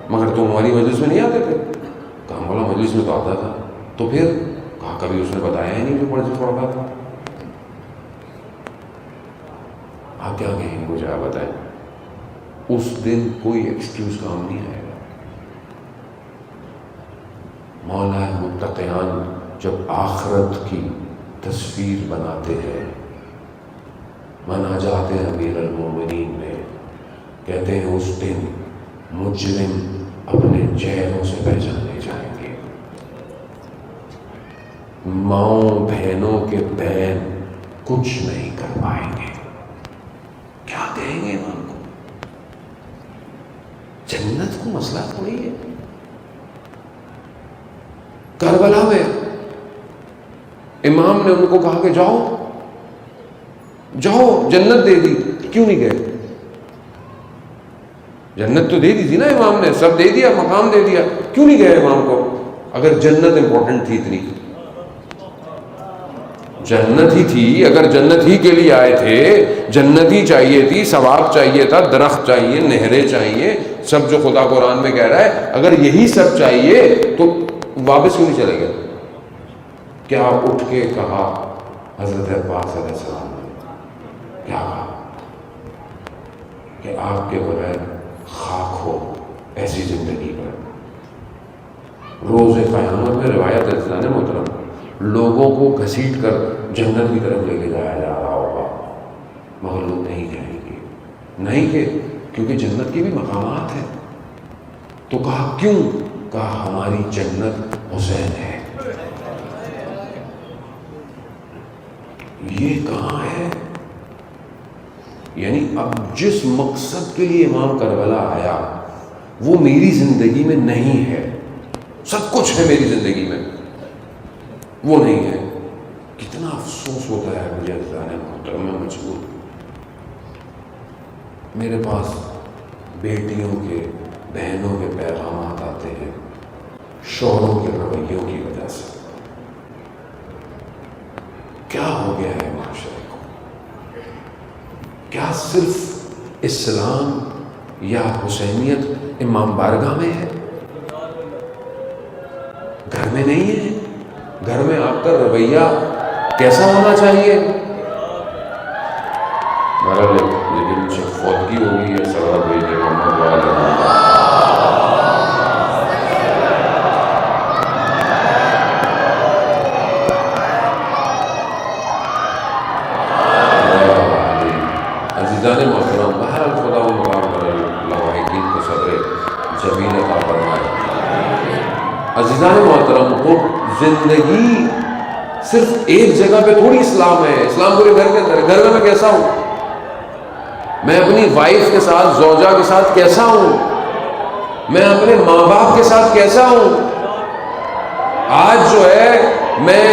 مگر تم ہماری مجلس میں نہیں آتے تھے. کہا مولا مجلس میں تو آتا تھا. تو پھر کہا کبھی اس نے بتایا ہی نہیں جو مجلس پڑھتا تھا. آپ کیا کہیں گے مجھے؟ آپ بتائیں. اس دن کوئی ایکسکیوز کام نہیں آئے گا. مولا متقیان جب آخرت کی تصویر بناتے ہیں، مناجات امیر المومنین میں کہتے ہیں اس دن مجرم اپنے چہروں سے پہچانے جائیں گے. ماؤں بہنوں کے بہن کچھ نہیں کر پائیں گے. کیا کہیں گے امام کو؟ جنت کو مسئلہ تھوڑی ہے. کربلا میں امام نے ان کو کہا کہ جاؤ جنت دے دی. کیوں نہیں گئے؟ جنت تو دے دی تھی نا امام نے، سب دے دیا، مقام دے دیا. کیوں نہیں گئے امام کو؟ اگر جنت امپورٹنٹ تھی اتنی، جنت ہی تھی، اگر جنت ہی کے لیے آئے تھے، جنت ہی چاہیے تھی، ثواب چاہیے تھا، درخت چاہیے، نہریں چاہیے، سب جو خدا قرآن میں کہہ رہا ہے، اگر یہی سب چاہیے تو واپس کیوں نہیں چلے گئے؟ کیا اٹھ کے کہا حضرت عباس علیہ السلام نے؟ کیا کہا؟ کہ آپ کے بغیر خاک ہو ایسی زندگی پر. روز قیامت میں روایت ہے محترم، لوگوں کو گھسیٹ کر جنت کی طرف لے کے جایا جا رہا ہوگا، مگر لوگ نہیں جائیں گے. نہیں کہ کیونکہ جنت کے بھی مقامات ہیں. تو کہا کیوں؟ کہا ہماری جنت حسین ہے. یہ کہاں ہے؟ یعنی اب جس مقصد کے لیے امام کربلا آیا وہ میری زندگی میں نہیں ہے. سب کچھ ہے میری زندگی میں، وہ نہیں ہے. کتنا افسوس ہوتا ہے مجھے عزیزان محترم. میں مجبور، میرے پاس بیٹیوں کے، بہنوں کے پیغامات آتے ہیں شوہروں کے رویوں کی وجہ سے. کیا ہو گیا ہے معاشرے کو؟ کیا صرف اسلام یا حسینیت امام بارگاہ میں ہے؟ گھر میں نہیں ہے؟ گھر میں آپ کا رویہ کیسا ہونا چاہیے؟ لیکن مجھے فوتگی ہوگی ہے. سلوات بھیجے محمد وعلیہ عزیزان محترم. بہرحال خدا و مقام لواحقین کو صبر جمیل عطا فرمائے. عزیزان محترم، وہ زندگی صرف ایک جگہ پہ تھوڑی اسلام ہے. اسلام پورے گھر کے اندر ہے. گھر میں کیسا ہوں؟ میں اپنی وائف کے ساتھ، زوجہ کے ساتھ کیسا ہوں؟ میں اپنے ماں باپ کے ساتھ کیسا ہوں؟ آج جو ہے میں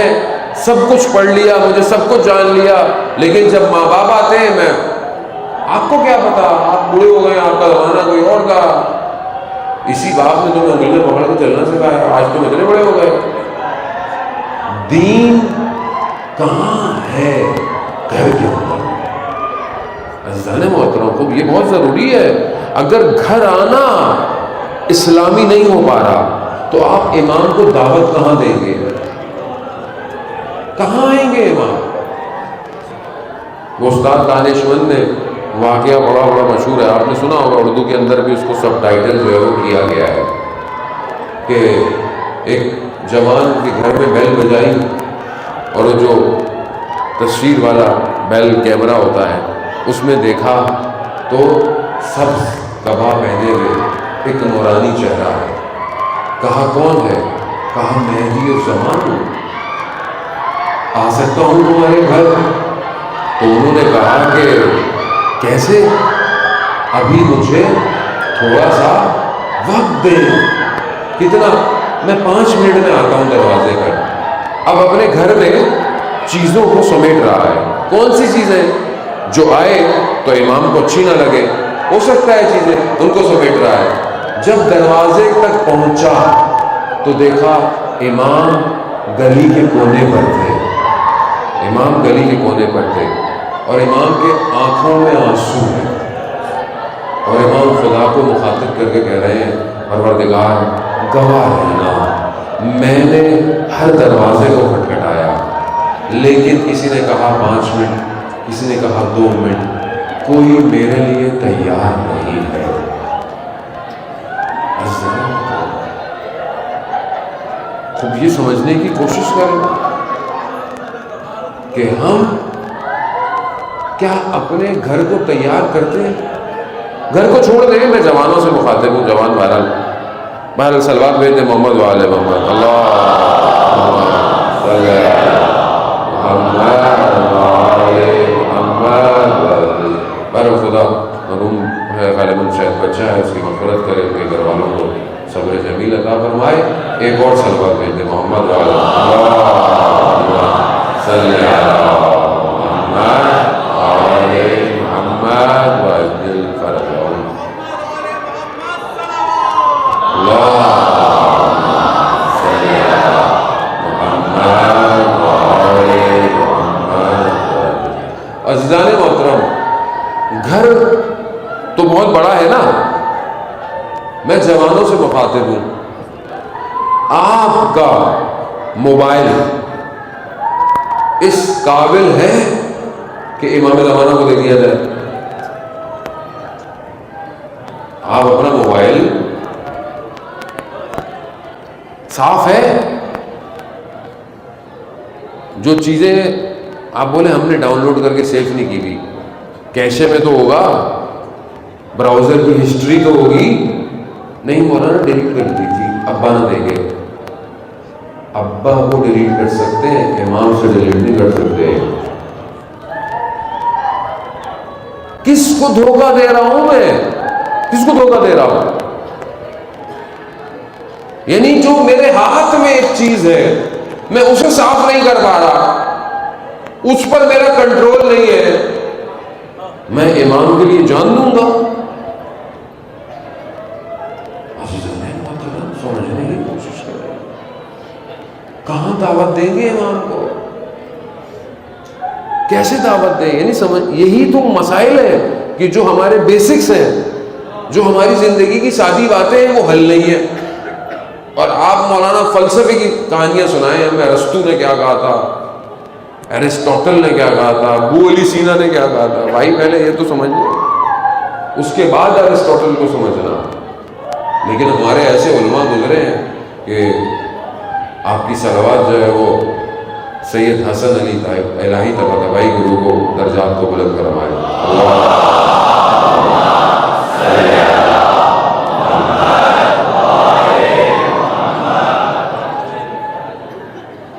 سب کچھ پڑھ لیا، مجھے سب کچھ جان لیا، لیکن جب ماں باپ آتے ہیں، میں آپ کو کیا پتا، آپ بوڑھے ہو گئے، آپ کا زمانہ کوئی اور تھا. اسی باپ نے تمہیں انگلی پکڑ کے چلنا سکھایا، آج تم اتنے بڑے ہو گئے. دین کہاں ہے؟ گھر کے اندر. عزیزان محترم، خوب یہ بہت ضروری ہے. اگر گھر آنا اسلامی نہیں ہو پا رہا تو آپ امام کو دعوت کہاں دیں گے؟ کہاں آئیں گے امام؟ وہ استاد دانشمند نے واقعہ بڑا مشہور ہے، آپ نے سنا ہوگا، اردو کے اندر بھی اس کو سب ٹائٹل جو ہے وہ کیا گیا ہے کہ ایک جوان کے گھر میں بیل بجائی اور وہ جو تصویر والا بیل کیمرہ ہوتا ہے اس میں دیکھا تو سبز کبا پہنے ہوئے ایک نورانی چہرہ ہے. کہا کون ہے؟ کہا مہدی الزمان ہوں، آ سکتا ہوں تمہارے گھر؟ تو انہوں نے کہا کہ کیسے؟ ابھی مجھے تھوڑا سا وقت دیں. کتنا؟ میں 5 منٹ میں آتا ہوں دروازے پر. اب اپنے گھر میں چیزوں کو سمیٹ رہا ہے. کون سی چیزیں؟ جو آئے تو امام کو اچھی نہ لگے، ہو سکتا ہے چیزیں، ان کو سمیٹ رہا ہے. جب دروازے تک پہنچا تو دیکھا امام گلی کے کونے پر تھے. امام گلی کے کونے پر تھے اور امام کے آنکھوں میں آنسو ہیں اور امام خدا کو مخاطب کر کے کہہ رہے ہیں پروردگار گواہ رہنا، میں نے ہر دروازے کو کھٹکھٹایا لیکن کسی نے کہا 5 منٹ، کسی نے کہا 2 منٹ، کوئی میرے لیے تیار نہیں ہے. خوب یہ سمجھنے کی کوشش کریں کہ ہم کیا اپنے گھر کو تیار کرتے ہیں؟ گھر کو چھوڑ دیں. میں جوانوں سے مخاطب ہوں، جوان بہرحال صلوات بھیج دیں محمد وعلى محمد. اللهم صل بہر خدا مرحوم ہے غالباً شاید بچہ ہے، اس کی مغفرت کرے، ان کے گھر والوں کو صبر جمیل عطا فرمائے. ایک اور صلوات بھیج دیں محمد وعلى اللهم صل محمد وعجل فرجهم. عزیزان محترم، گھر تو بہت بڑا ہے نا. میں جوانوں سے مخاطب ہوں، آپ کا موبائل اس قابل ہے کہ امام زمانہ کو دے دیا جائے؟ آپ اپنا موبائل صاف ہے؟ جو چیزیں آپ بولے ہم نے ڈاؤن لوڈ کر کے سیو نہیں کی بھی، کیشے میں تو ہوگا، براؤزر کی ہسٹری تو ہوگی. نہیں مولانا ڈیلیٹ کر دی تھی، ابا نہ دیں گے. ابا کو ڈیلیٹ کر سکتے ہیں، امام سے ڈیلیٹ نہیں کر سکتے. کس کو دھوکہ دے رہا ہوں میں؟ کس کو دھوکہ دے رہا ہوں؟ یعنی جو میرے ہاتھ میں ایک چیز ہے میں اسے صاف نہیں کر پا رہا، اس پر میرا کنٹرول نہیں ہے، میں امام کے لیے جان دوں گا؟ سمجھنے کی کوشش کریں، کہاں دعوت دیں گے امام کو؟ کیسے دعوت دیں؟ یعنی یہی تو مسائل ہے کہ جو ہمارے بیسکس ہیں، جو ہماری زندگی کی سادی باتیں ہیں، وہ حل نہیں ہے۔ اور آپ مولانا فلسفے کی کہانیاں سنائیں ہمیں، ارسطو نے کیا کہا تھا، ایرسٹوٹل نے کیا کہا تھا، ابو علی سینا نے کیا کہا تھا، بھائی پہلے یہ تو سمجھ لو، اس کے بعد ایرسٹوٹل کو سمجھنا۔ لیکن ہمارے ایسے علماء گزرے ہیں کہ آپ کی صلوات جو ہے وہ سید حسن علی الہی طباطبائی کے روح کو درجات کو بلند فرمائے۔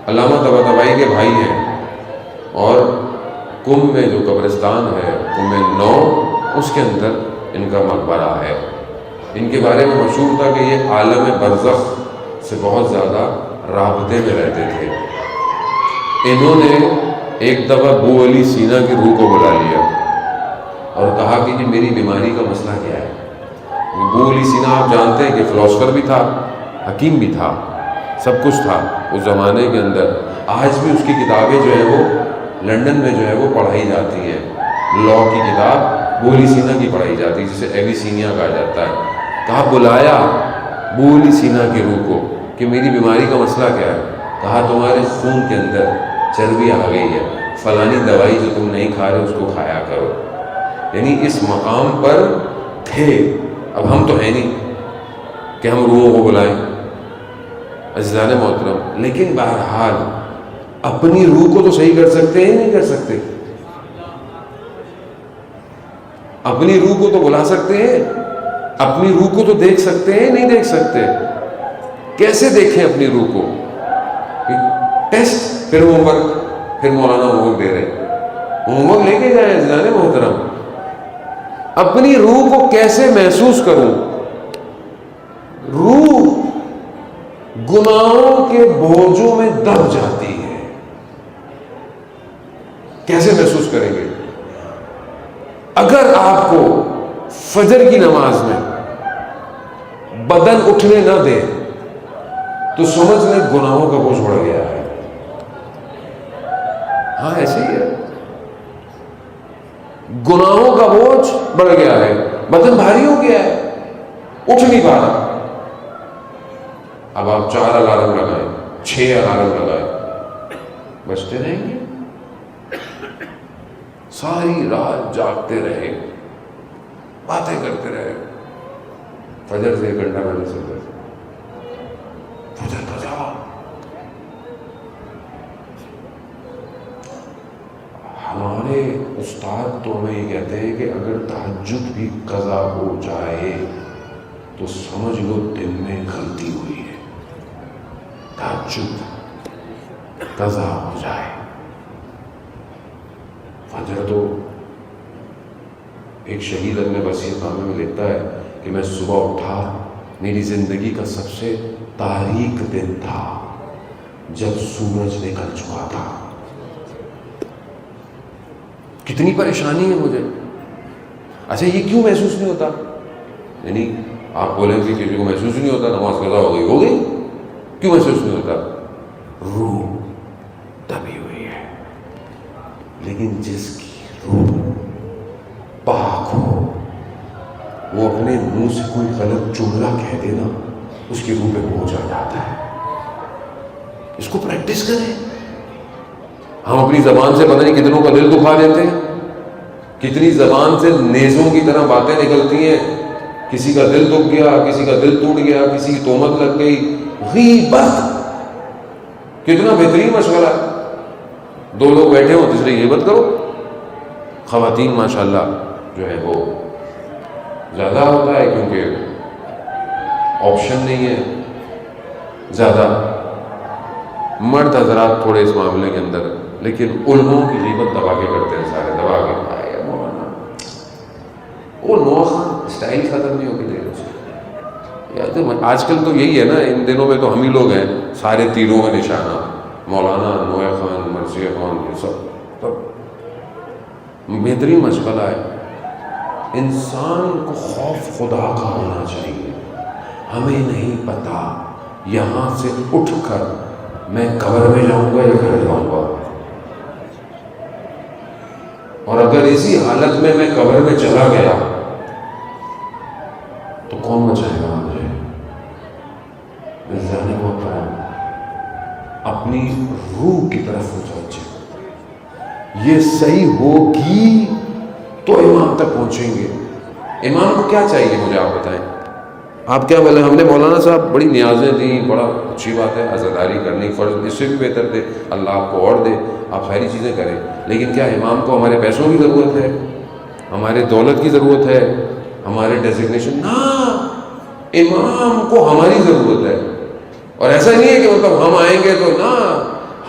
علامہ طباطبائی کے بھائی ہیں، اور کم میں جو قبرستان ہے، کم 9، اس کے اندر ان کا مقبرہ ہے۔ ان کے بارے میں مشہور تھا کہ یہ عالم برزخ سے بہت زیادہ رابطے میں رہتے تھے۔ انہوں نے ایک دفعہ ابو علی سینا کی روح کو بلا لیا اور کہا کہ جی میری بیماری کا مسئلہ کیا ہے؟ ابو علی سینا آپ جانتے ہیں کہ فلاسفر بھی تھا، حکیم بھی تھا، سب کچھ تھا اس زمانے کے اندر۔ آج بھی اس کی کتابیں جو ہیں وہ لنڈن میں جو ہے وہ پڑھائی جاتی ہیں، لاء کی کتاب ابو علی سینا کی پڑھائی جاتی ہے، جسے ایویسینیا کہا جاتا ہے۔ کہا بلایا ابو علی سینا کی روح کو کہ میری بیماری کا مسئلہ کیا ہے؟ کہا تمہارے خون کے اندر چربی آ گئی ہے، فلانی دوائی جو تم نہیں کھا رہے اس کو کھایا کرو۔ یعنی اس مقام پر تھے۔ اب ہم تو ہیں نہیں کہ ہم روحوں کو بلائیں، عزیزان محترم، لیکن بہرحال اپنی روح کو تو صحیح کر سکتے ہیں، نہیں کر سکتے؟ اپنی روح کو تو بلا سکتے ہیں، اپنی روح کو تو دیکھ سکتے ہیں، نہیں دیکھ سکتے؟ کیسے دیکھیں اپنی روح کو؟ ٹیسٹ، پھر ہوم ورک، پھر مولانا ہوم ورک دے رہے، ہوم ورک لے کے جائیں عزیزان محترم۔ اپنی روح کو کیسے محسوس کروں؟ روح گناہوں کے بوجھوں میں دب جاتی ہے، کیسے محسوس کریں گے؟ اگر آپ کو فجر کی نماز میں بدن اٹھنے نہ دے تو سمجھ لیں گناہوں کا بوجھ بڑھ گیا ہے۔ ہاں ایسے ہی ہے، گناہوں کا بوجھ بڑھ گیا ہے، بدن بھاری ہو گیا ہے، اٹھ نہیں پا رہا۔ اب آپ 4 الارم لگائیں، 6 الارم لگائیں، بجتے رہیں گے، ساری رات جاگتے رہے، باتیں کرتے رہے، فجر سے 1 گھنٹہ پہلے سے فجر بجا، ہمارے استاد تو ہمیں یہ کہتے ہیں کہ اگر تہجد بھی قضا ہو جائے تو سمجھ لو دن میں غلطی ہوئی ہے۔ تہجد قضا ہو جائے، فجر تو ایک شہید اپنے وصیت نامے میں لکھتا ہے کہ میں صبح اٹھا، میری زندگی کا سب سے تاریک دن تھا جب سورج نکل چکا تھا۔ کتنی پریشانی ہے مجھے۔ اچھا یہ کیوں محسوس نہیں ہوتا؟ یعنی آپ بولیں کہ کسی کو محسوس نہیں ہوتا، نماز قضا ہو گئی، کیوں محسوس نہیں ہوتا؟ روح دبی ہوئی ہے۔ لیکن جس کی روح پاک ہو، وہ اپنے منہ سے کوئی غلط جملہ کہہ دینا اس کی روح پہ بوجھ آ جاتا ہے۔ اس کو پریکٹس کریں۔ ہم اپنی زبان سے پتہ نہیں کتنوں کا دل دکھا دیتے ہیں، کتنی زبان سے نیزوں کی طرح باتیں نکلتی ہیں، کسی کا دل دکھ گیا، کسی کا دل ٹوٹ گیا، کسی کی تہمت لگ گئی۔ غیبت کتنا بہترین مشغلہ ہے، 2 لوگ بیٹھے ہوں تیسرے غیبت کرو۔ خواتین ماشاءاللہ جو ہے وہ زیادہ ہوتا ہے کیونکہ آپشن نہیں ہے زیادہ، مرد حضرات تھوڑے اس معاملے کے اندر، لیکن علماء کی غیبت دبا کے کرتے ہیں، سارے دبا کے، وہ نو خان اسٹائل ختم نہیں ہوگی دیر سے. آج کل تو یہی ہے نا، ان دنوں میں تو ہم ہی لوگ ہیں سارے تیروں کا نشانہ، مولانا، نوح خان، مرثیہ خان، یہ سب بہترین مشغلہ ہے. انسان کو خوف خدا کا ہونا چاہیے. ہمیں نہیں پتا یہاں سے اٹھ کر میں قبر میں جاؤں گا یا گھر جاؤں گا، اور اگر اسی حالت میں قبر میں چلا گیا تو کون بچائے گا مجھے؟ ذہن محترم، اپنی روح کی طرف متوجہ. یہ صحیح ہوگی تو امام تک پہنچیں گے. امام کو کیا چاہیے مجھے آپ بتائیں؟ آپ کیا بولے؟ ہم نے مولانا صاحب بڑی نیازیں دیں، بڑا اچھی بات ہے، عزاداری کرنی فرض، اس سے بھی بہتر دے اللہ آپ کو اور دے، آپ ساری چیزیں کریں. لیکن کیا امام کو ہمارے پیسوں کی ضرورت ہے، ہمارے دولت کی ضرورت ہے، ہمارے ڈیزگنیشن؟ نہ، امام کو ہماری ضرورت ہے. اور ایسا نہیں ہے کہ مطلب ہم آئیں گے تو نہ،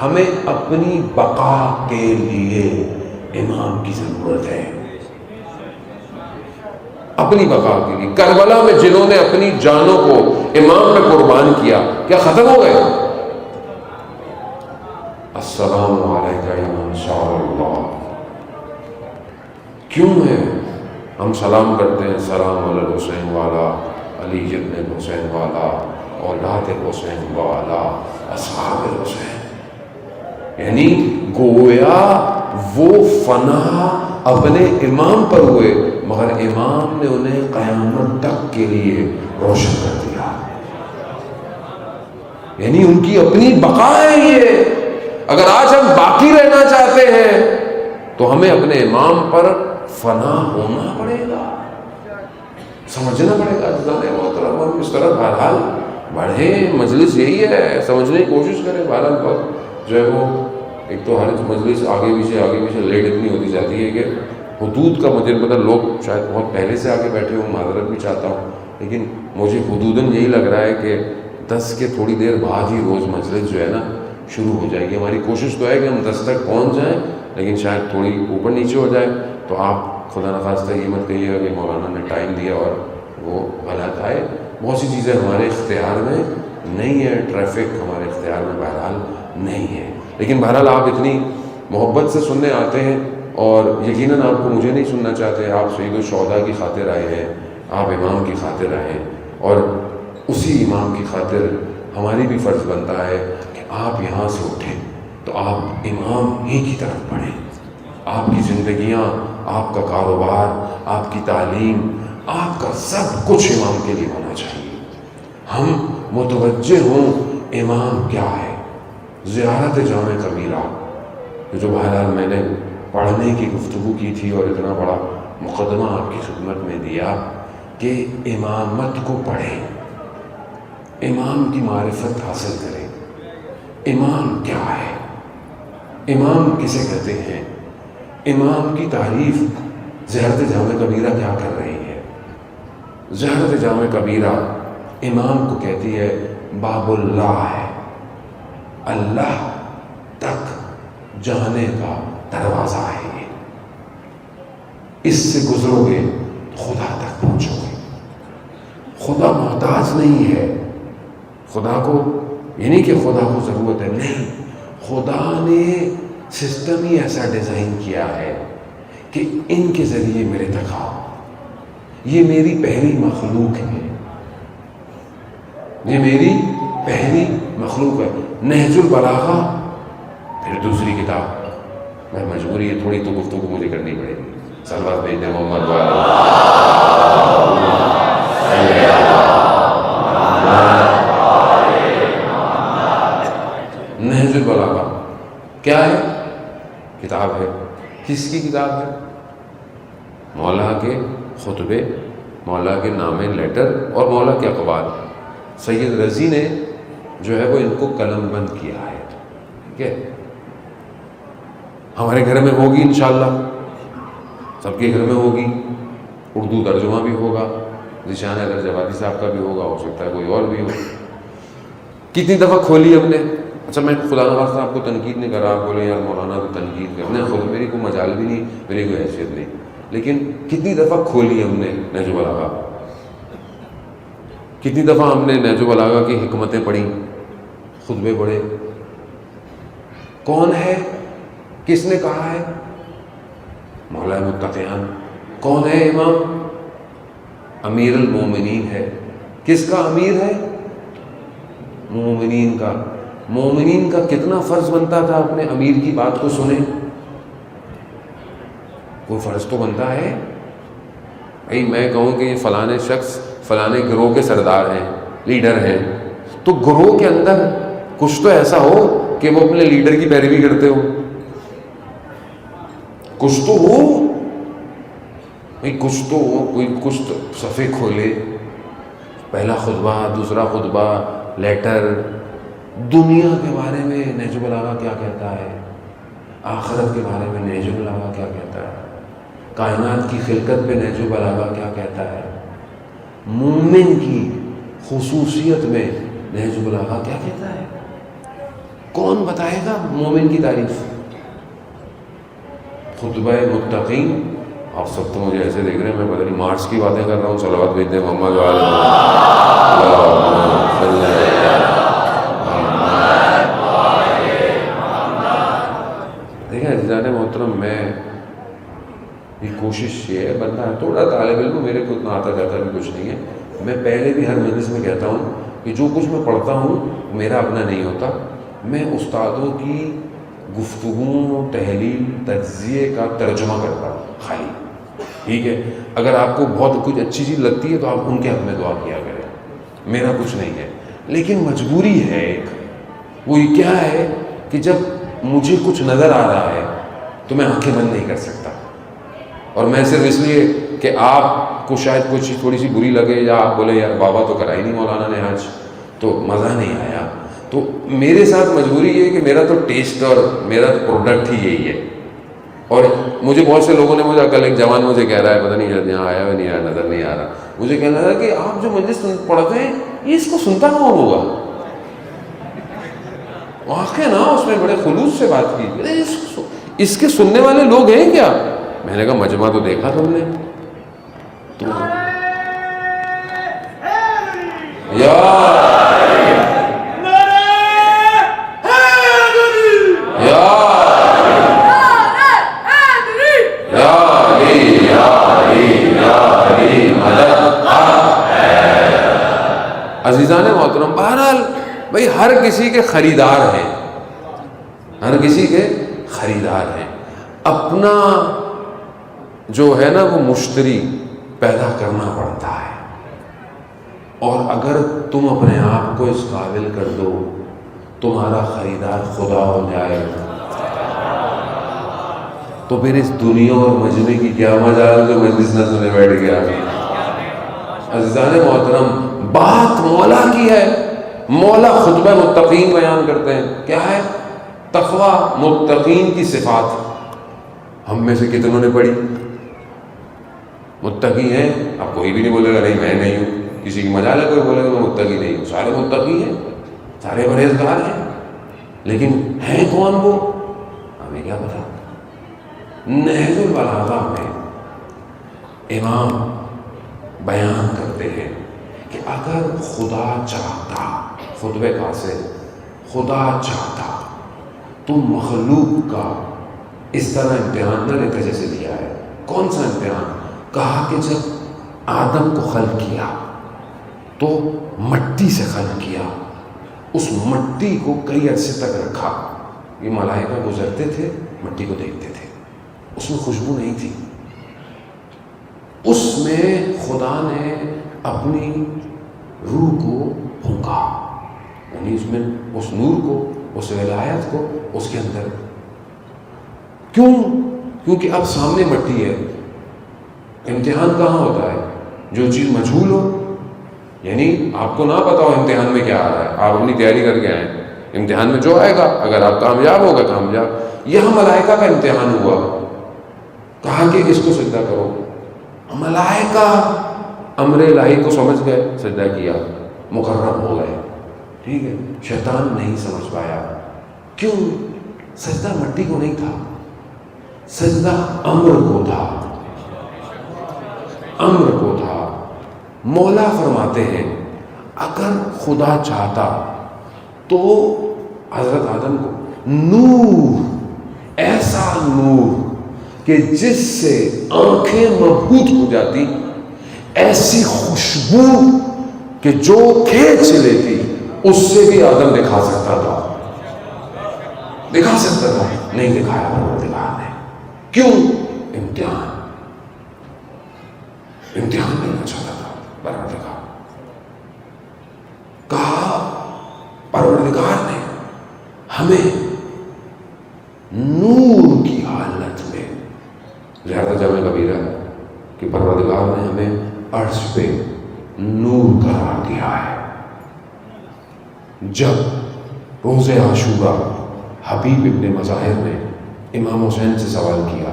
ہمیں اپنی بقا کے لیے امام کی ضرورت ہے، اپنی بقا کے لیے. کربلا میں جنہوں نے اپنی جانوں کو امام میں قربان کیا، کیا ختم ہو گئے؟ السلام علیکم امام شاء اللہ. کیوں ہے ہم سلام کرتے ہیں؟ سلام علی الحسین والا، علی ابن حسین والا، اولاد حسین والا، اصحاب الحسین. یعنی گویا وہ فنا اپنے امام پر ہوئے، مگر امام نے انہیں قیامت تک کے لیے روشن کر دیا. یعنی ان کی اپنی بقا ہے یہ. اگر آج ہم باقی رہنا چاہتے ہیں تو ہمیں اپنے امام پر فنا ہونا پڑے گا، سمجھنا پڑے گا. محترم ہم اس طرح بہرحال بڑھیں. مجلس یہی ہے، سمجھنے کی کوشش کریں. بہرحال بہت جو ہے وہ ایک تو ہر مجلس آگے پیچھے لیٹ اتنی ہوتی جاتی ہے کہ حدود کا مجھے پتہ، لوگ شاید بہت پہلے سے آگے بیٹھے ہوں، معذرت بھی چاہتا ہوں، لیکن مجھے حدوداً یہی لگ رہا ہے کہ 10 کے تھوڑی دیر بعد ہی روز مجلس جو ہے نا شروع ہو جائے گی. ہماری کوشش تو ہے کہ ہم 10 تک پہنچ جائیں، لیکن شاید تھوڑی اوپر نیچے ہو جائے. تو آپ خدا نخواستہ یہ مت کہیے گا کہ مولانا نے ٹائم دیا اور وہ غلط آئے. بہت سی چیزیں ہمارے اختیار میں نہیں ہے، ٹریفک ہمارے اختیار میں بہرحال نہیں ہے. لیکن بہرحال آپ اتنی محبت سے سننے آتے ہیں، اور یقیناً آپ کو مجھے نہیں سننا چاہتے. آپ سید الشہداء کی خاطر آئے ہیں، آپ امام کی خاطر آئے ہیں، اور اسی امام کی خاطر ہماری بھی فرض بنتا ہے کہ آپ یہاں سے اٹھیں تو آپ امام ہی کی طرف بڑھیں. آپ کی زندگیاں، آپ کا کاروبار، آپ کی تعلیم، آپ کا سب کچھ امام کے لیے ہونا چاہیے. ہم متوجہ ہوں امام کیا ہے. زیارت جامع کبیرہ جو بہرحال میں نے پڑھنے کی گفتگو کی تھی اور اتنا بڑا مقدمہ آپ کی خدمت میں دیا کہ امامت کو پڑھیں، امام کی معرفت حاصل کریں. امام کیا ہے، امام کسے کہتے ہیں، امام کی تعریف زیارت جامع کبیرہ کیا کر رہی ہے. زیارت جامع کبیرہ امام کو کہتی ہے باب اللہ ہے، اللہ تک جانے کا دروازہ ہے. یہ اس سے گزرو گے خدا تک پہنچو گے. خدا محتاج نہیں ہے. خدا کو یہ نہیں کہ خدا کو ضرورت ہے، نہیں، خدا نے سسٹم ہی ایسا ڈیزائن کیا ہے کہ ان کے ذریعے میرے تک آؤ. یہ میری پہلی مخلوق ہے، یہ میری پہلی مخلوق ہے. نہج البلاغہ پھر دوسری کتاب. میں مجبوری ہے تھوڑی تو گفتگو مجھے کرنی پڑے گی. صلوات بھیجیں محمد نہج البلاغہ کیا ہے؟ کتاب ہے. کس کی کتاب ہے؟ مولا کے خطبے، مولا کے نامے لیٹر اور مولا کے اقوال. سید رضی نے جو ہے وہ ان کو قلم بند کیا ہے. ٹھیک ہے، ہمارے گھر میں ہوگی انشاءاللہ، سب کے گھر میں ہوگی. اردو ترجمہ بھی ہوگا، ذیشان حیدر جوادی صاحب کا بھی ہوگا، ہو سکتا ہے کوئی اور بھی ہو. کتنی دفعہ کھولی ہم نے. اچھا میں خدا نخواستہ آپ کو تنقید نہیں کر رہا، آپ بولے یار مولانا تو تنقید کرنا ہے، خود میری کوئی مجال بھی نہیں، میری کوئی حیثیت نہیں. لیکن کتنی دفعہ کھولی ہم نے نہج البلاغہ، کتنی دفعہ ہم نے نہج البلاغہ کی حکمتیں پڑھی، خطبے پڑھے. کون ہے؟ کس نے کہا ہے؟ مولا متقیان. کون ہے امام؟ امیر المومنین ہے. کس کا امیر ہے؟ مومنین کا. مومنین کا کتنا فرض بنتا تھا اپنے امیر کی بات کو سنیں؟ کوئی فرض تو بنتا ہے. بھائی میں کہوں کہ یہ فلانے شخص فلانے گروہ کے سردار ہیں، لیڈر ہیں، تو گروہ کے اندر کچھ تو ایسا ہو کہ وہ اپنے لیڈر کی پیروی کرتے ہو. کچھ تو ہو بھائی، کچھ تو ہو. کوئی کچھ تو صفحے کھولے، پہلا خطبہ، دوسرا خطبہ، لیٹر، دنیا کے بارے میں نہج البلاغہ کیا کہتا ہے، آخرت کے بارے میں نہج البلاغہ کیا کہتا ہے، کائنات کی خلقت پہ نہج البلاغہ کیا کہتا ہے، مومن کی خصوصیت میں نہج البلاغہ کیا کہتا ہے. کون بتائے گا مومن کی تعریف؟ خطبہ متقین. آپ سب تو مجھے ایسے دیکھ رہے ہیں میں پتہ نہیں مارچ کی باتیں کر رہا ہوں. صلوات بھیج دیں محمد والے. دیکھیں عزیزان محترم، میں یہ کوشش یہ ہے، بندہ تھوڑا طالب علم، میرے کو اتنا آتا جاتا بھی کچھ نہیں ہے. میں پہلے بھی ہر مجلس میں کہتا ہوں کہ جو کچھ میں پڑھتا ہوں میرا اپنا نہیں ہوتا، میں استادوں کی گفتگو، تحلیل، تجزیے کا ترجمہ کرتا ہوں خالی. ٹھیک ہے، اگر آپ کو بہت کچھ اچھی چیز لگتی ہے تو آپ ان کے حق میں دعا کیا کریں، میرا کچھ نہیں ہے. لیکن مجبوری ہے ایک، وہ یہ کیا ہے کہ جب مجھے کچھ نظر آ رہا ہے تو میں آنکھیں بند نہیں کر سکتا. اور میں صرف اس لیے کہ آپ کو شاید کوئی چیز تھوڑی سی بری لگے، یا آپ بولے یار بابا تو کرا ہی نہیں مولانا نے آج، تو مزہ نہیں آیا. تو میرے ساتھ مجبوری یہ ہے کہ میرا تو ٹیسٹ اور میرا تو پروڈکٹ ہی یہی ہے. اور مجھے بہت سے لوگوں نے مجھے، کل ایک جوان مجھے کہہ رہا ہے، پتہ نہیں شاید یہاں آیا ہوا نہیں آیا، نظر نہیں آ رہا، مجھے کہہ رہا ہے کہ آپ جو مجلس پڑھتے ہیں یہ اس کو سنتا کون ہوگا؟ واقع نا اس میں بڑے خلوص سے بات کی، اس کے سننے والے لوگ ہیں کیا؟ میں نے کہا مجمع تو دیکھا تم نے. عزیزان محترم، بہرحال بھائی ہر کسی کے خریدار ہیں، ہر کسی کے خریدار ہیں. اپنا جو ہے نا وہ مشتری پیدا کرنا پڑتا ہے، اور اگر تم اپنے آپ کو اس قابل کر دو تمہارا خریدار خدا ہو جائے تو پھر اس دنیا اور مجمع کی کیا مجال جو مجلس نہ سنے بیٹھ گیا. عزیزان محترم، بات مولا کی ہے. مولا خطبہ متقین بیان کرتے ہیں. کیا ہے؟ تقویٰ، متقین کی صفات. ہم میں سے کتنوں نے پڑھی؟ متقی ہیں. اب کوئی بھی نہیں بولے گا نہیں میں نہیں ہوں، کسی کی مجال ہے کوئی بولے گا میں متقی نہیں ہوں. سارے متقی ہیں، سارے پرہیزگار ہیں، لیکن ہیں کون وہ؟ ہمیں کیا پتا. نہج البلاغہ میں امام بیان کرتے ہیں کہ اگر خدا چاہتا، خطبہ قاصد، خدا چاہتا تو مخلوق کا اس طرح امتحان نہ لیتا جیسے لیا ہے. کون سا امتحان؟ کہا کہ جب آدم کو خلق کیا تو مٹی سے خلق کیا، اس مٹی کو کئی عرصے تک رکھا. یہ ملائکہ گزرتے تھے، مٹی کو دیکھتے تھے، اس میں خوشبو نہیں تھی. اس میں خدا نے اپنی روح کو پھونکا، یعنی اس میں اس نور کو، اس ولایت کو اس کے اندر. کیوں؟ کیونکہ اب سامنے مٹی ہے. امتحان کہاں ہوتا ہے؟ جو چیز مجہول ہو، یعنی آپ کو نہ پتا ہو امتحان میں کیا آ رہا ہے، آپ اپنی تیاری کر کے آئیں، امتحان میں جو آئے گا اگر آپ کامیاب ہوگا کامیاب. یہاں ملائکہ کا امتحان ہوا، کہا کہ اس کو سجدہ کرو. ملائکہ امر الہی کو سمجھ گئے، سجدہ کیا، مقرب ہو گئے. ٹھیک ہے، شیطان نہیں سمجھ پایا. کیوں؟ سجدہ مٹی کو نہیں تھا، سجدہ امر کو تھا. امر کو تھا. مولا فرماتے ہیں اگر خدا چاہتا تو حضرت آدم کو نور، ایسا نور کہ جس سے آنکھیں مبہوت ہو جاتی، ایسی خوشبو کہ جو کھینچ لیتی، اس سے بھی آدم دکھا سکتا تھا. نہیں دکھایا پروردگار نے. کیوں؟ امتحان لینا چاہتا تھا پروردگار. کہا پروردگار نے ہمیں نور کی حالت میں، لہذا جامع کبیرہ ہے کہ پروردگار نے ہمیں عرش پہ نور قرار دیا ہے. جب روز عاشورہ حبیب ابن مظاہر نے امام حسین سے سوال کیا،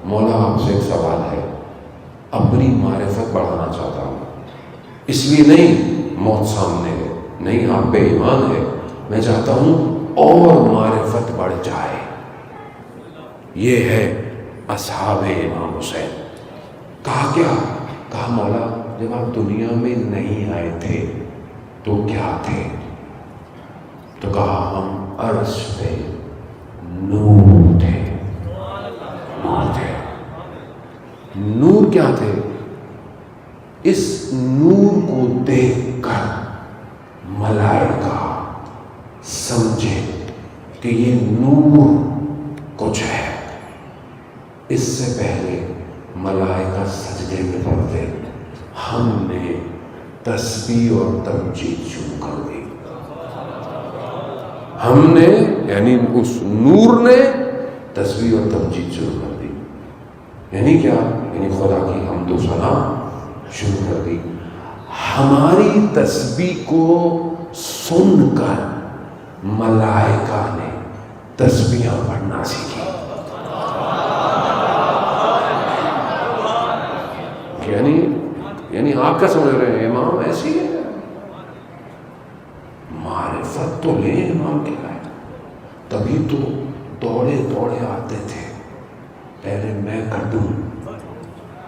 مولا آپ سے ایک سوال ہے، اپنی معرفت بڑھانا چاہتا ہوں، اس لیے نہیں موت سامنے ہے، نہیں آپ پہ ایمان ہے، میں چاہتا ہوں اور معرفت بڑھ جائے. یہ ہے اصحاب امام حسین. کہا کیا؟ کہا مولا جب آپ دنیا میں نہیں آئے تھے تو کیا تھے؟ تو کہا ہم عرش پہ نور تھے. نور کیا تھے؟ اس نور کو دیکھ کر ملائکہ سمجھے کہ یہ نور کچھ ہے. اس سے پہلے ملائکہ سجدے میں پڑتے، ہم نے تسبیح اور تمجید شروع کر دی. ہم نے یعنی اس نور نے تسبیح اور تمجید شروع کر دی. یعنی کیا؟ یعنی خدا کی حمد و ثنا شروع کر دی. ہماری تسبیح کو سن کر ملائکہ نے تسبیحاں پڑھنا سیکھی. یعنی آپ کیا سمجھ رہے ہیں؟ امام ایسی ہے، معرفت تو لیں امام کیا ہے. تبھی تو دوڑے دوڑے آتے تھے، پہلے میں کر دوں.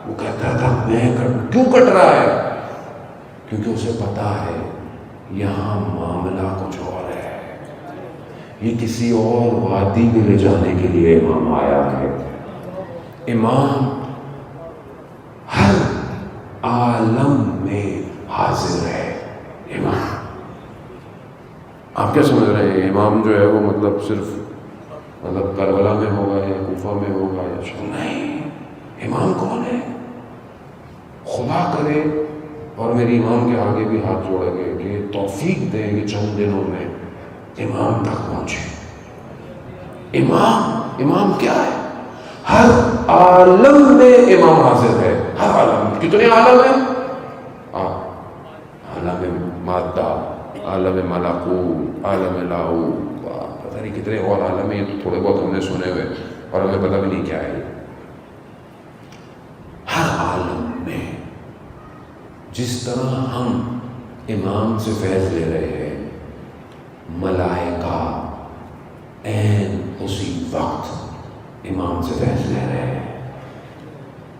وہ کہتا تھا میں کر دوں. کیوں کٹ رہا ہے؟ کیونکہ اسے پتا ہے یہاں معاملہ کچھ اور ہے، یہ کسی اور وادی میں لے جانے کے لیے امام آیا ہے. امام ہر عالم میں حاضر ہے. امام آپ کیا سمجھ رہے ہیں؟ امام جو ہے وہ مطلب صرف کربلا میں ہوگا یا کوفہ میں ہوگا یا نہیں. امام کون ہے؟ خدا کرے اور میری امام کے آگے بھی ہاتھ جوڑے گے کہ توفیق دیں کہ چند دنوں میں امام تک پہنچے. امام کیا ہے؟ ہر عالم میں امام حاضر ہے. ہر عالم. کتنے عالم ہیں؟ عالم مادہ، عالم ملکوت، عالم لاہوت، پتہ نہیں کتنے اور عالم ہیں. یہ تو تھوڑے بہت ہم نے سنے ہوئے اور ہمیں پتہ بھی نہیں کیا ہے. ہر عالم میں جس طرح ہم امام سے فیض لے رہے ہیں، ملائکہ عین اسی وقت امام سے فیض لے رہے ہیں.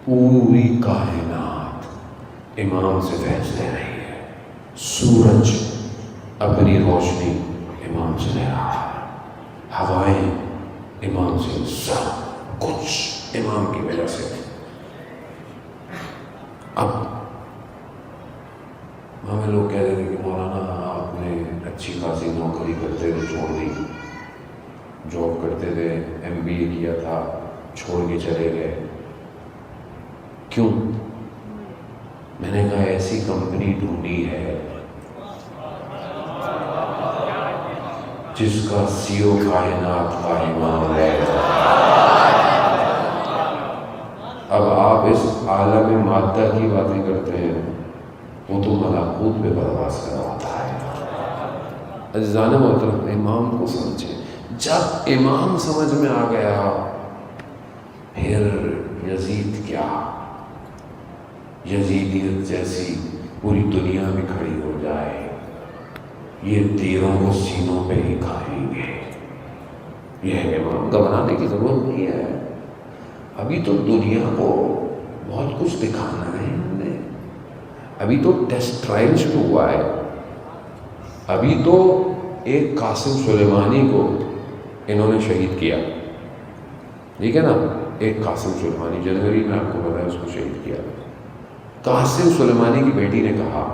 پوری کائنات امام سے فیض لے رہی ہے. سورج اپنی روشنی امام سے لے رہا ہے، ہوائیں امام سے، سب کچھ امام کی وجہ سے. اب ہمیں لوگ کہہ رہے تھے کہ مولانا آپ نے اچھی خاصی نوکری کرتے تھے چھوڑ دی، جاب کرتے تھے، MBA کیا تھا، چھوڑ کے چلے گئے. کیوں؟ میں نے کہا ایسی کمپنی ڈھونڈی ہے جس کا CEO کائنات کا امام ہے. اب آپ اس عالم مادہ کی باتیں کرتے ہیں، وہ تو ملکوت پہ پرواز کر رہا ہوتا ہے. عزیزان محترم، امام کو سمجھے. جب امام سمجھ میں آ گیا، پھر یزید کیا، یزیدیت جیسی پوری دنیا میں کھڑی ہو جائے، یہ تیروں کو سینوں پہ ہی کھائیں گے. یہ امام گھبرانے کی ضرورت نہیں ہے. ابھی تو دنیا کو بہت کچھ دکھانا ہے. ہم نے ابھی تو ٹیسٹ ٹرائل شروع ہوا ہے. ابھی تو ایک قاسم سلیمانی کو انہوں نے شہید کیا، ٹھیک ہے نا. ایک قاسم سلیمانی جنوری میں آپ کو پتا ہے اس کو شہید کیا. قاسم سلیمانی کی بیٹی نے کہا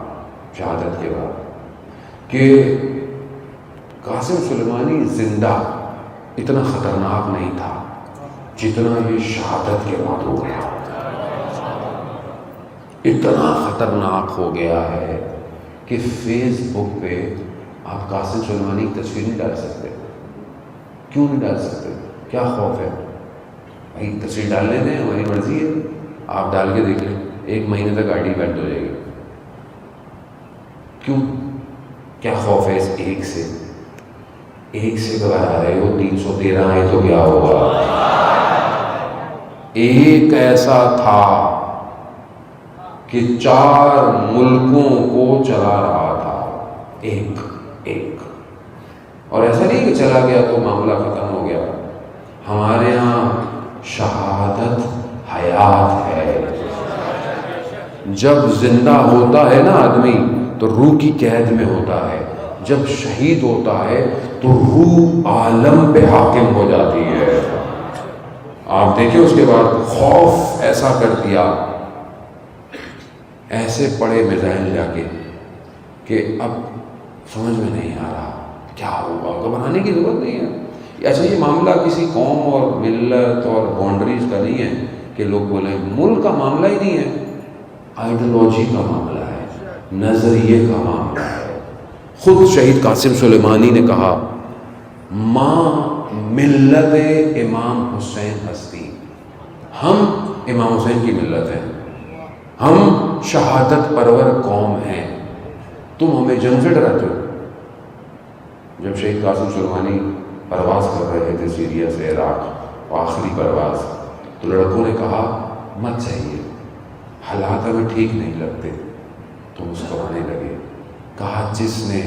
شہادت کے بعد کہ قاسم سلیمانی زندہ اتنا خطرناک نہیں تھا جتنا یہ شہادت کے بعد ہو گیا. اتنا خطرناک ہو گیا ہے کہ فیس بک پہ آپ قاسم سلیمانی کی تصویر نہیں ڈال سکتے. کیوں نہیں ڈال سکتے؟ کیا خوف ہے؟ بھائی تصویر ڈالنے دیں، ہماری مرضی ہے. آپ ڈال کے دیکھ لیں، 1 مہینے تک آئی ڈی بینڈ ہو جائے گی. کیوں؟ کیا خوف ہے اس ایک سے؟ ایک سے گھبرا رہے ہو، 313 آئے تو کیا ہوگا؟ ایک ایسا تھا کہ 4 ملکوں کو چلا رہا تھا. ایک اور ایسا نہیں کہ چلا گیا تو معاملہ ختم ہو گیا. ہمارے ہاں شہادت حیات ہے. جب زندہ ہوتا ہے نا آدمی تو روح کی قید میں ہوتا ہے، جب شہید ہوتا ہے تو روح عالم پہ حاکم ہو جاتی ہے. آپ دیکھیں اس کے بعد خوف ایسا کر دیا، ایسے پڑے میزائل جا کے کہ اب سمجھ میں نہیں آ رہا کیا ہوگا. گھبرانے کی ضرورت نہیں ہے. اچھا یہ معاملہ کسی قوم اور ملت اور باؤنڈریز کا نہیں ہے کہ لوگ بولیں. ملک کا معاملہ ہی نہیں ہے، آئیڈیالوجی کا معاملہ ہے، نظریے کا معاملہ ہے. خود شہید قاسم سلیمانی نے کہا ماں ملت امام حسین ہستی. ہم امام حسین کی ملت ہیں، ہم شہادت پرور قوم ہیں. تم ہمیں جنگ سے ڈراتے ہو. جب شہید قاسم سلیمانی پرواز کر رہے تھے سیریا سے عراق، آخری پرواز، تو لڑکوں نے کہا مت چاہیے، حالات ہمیں ٹھیک نہیں لگتے. تو مسکرانے لگے. کہا جس نے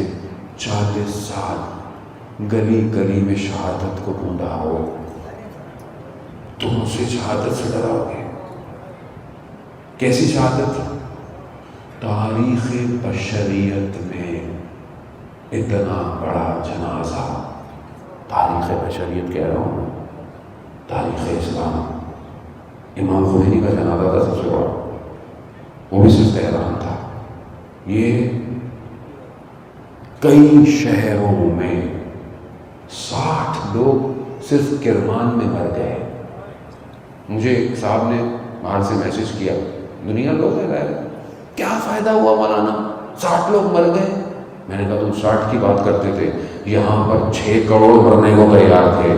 40 سال گلی گلی میں شہادت کو ڈھونڈا ہو تم اسے شہادت سے ڈراؤ گے. کیسی شہادت؟ تاریخ بشریت میں اتنا بڑا جنازہ، تاریخ بشریت کہہ رہا ہوں، تاریخ اسلام. امام خمینی کا جنازہ تھا سب سے بڑا، وہ بھی صرف تہران تھا. یہ کئی شہروں میں 60 لوگ صرف کرمان میں مر گئے. مجھے ایک صاحب نے باہر سے میسج کیا، دنیا لوگ ہے کیا فائدہ ہوا مولانا، 60 لوگ مر گئے. میں نے کہا تم 60 کی بات کرتے تھے، یہاں پر 6 کروڑ مرنے کو تیار تھے.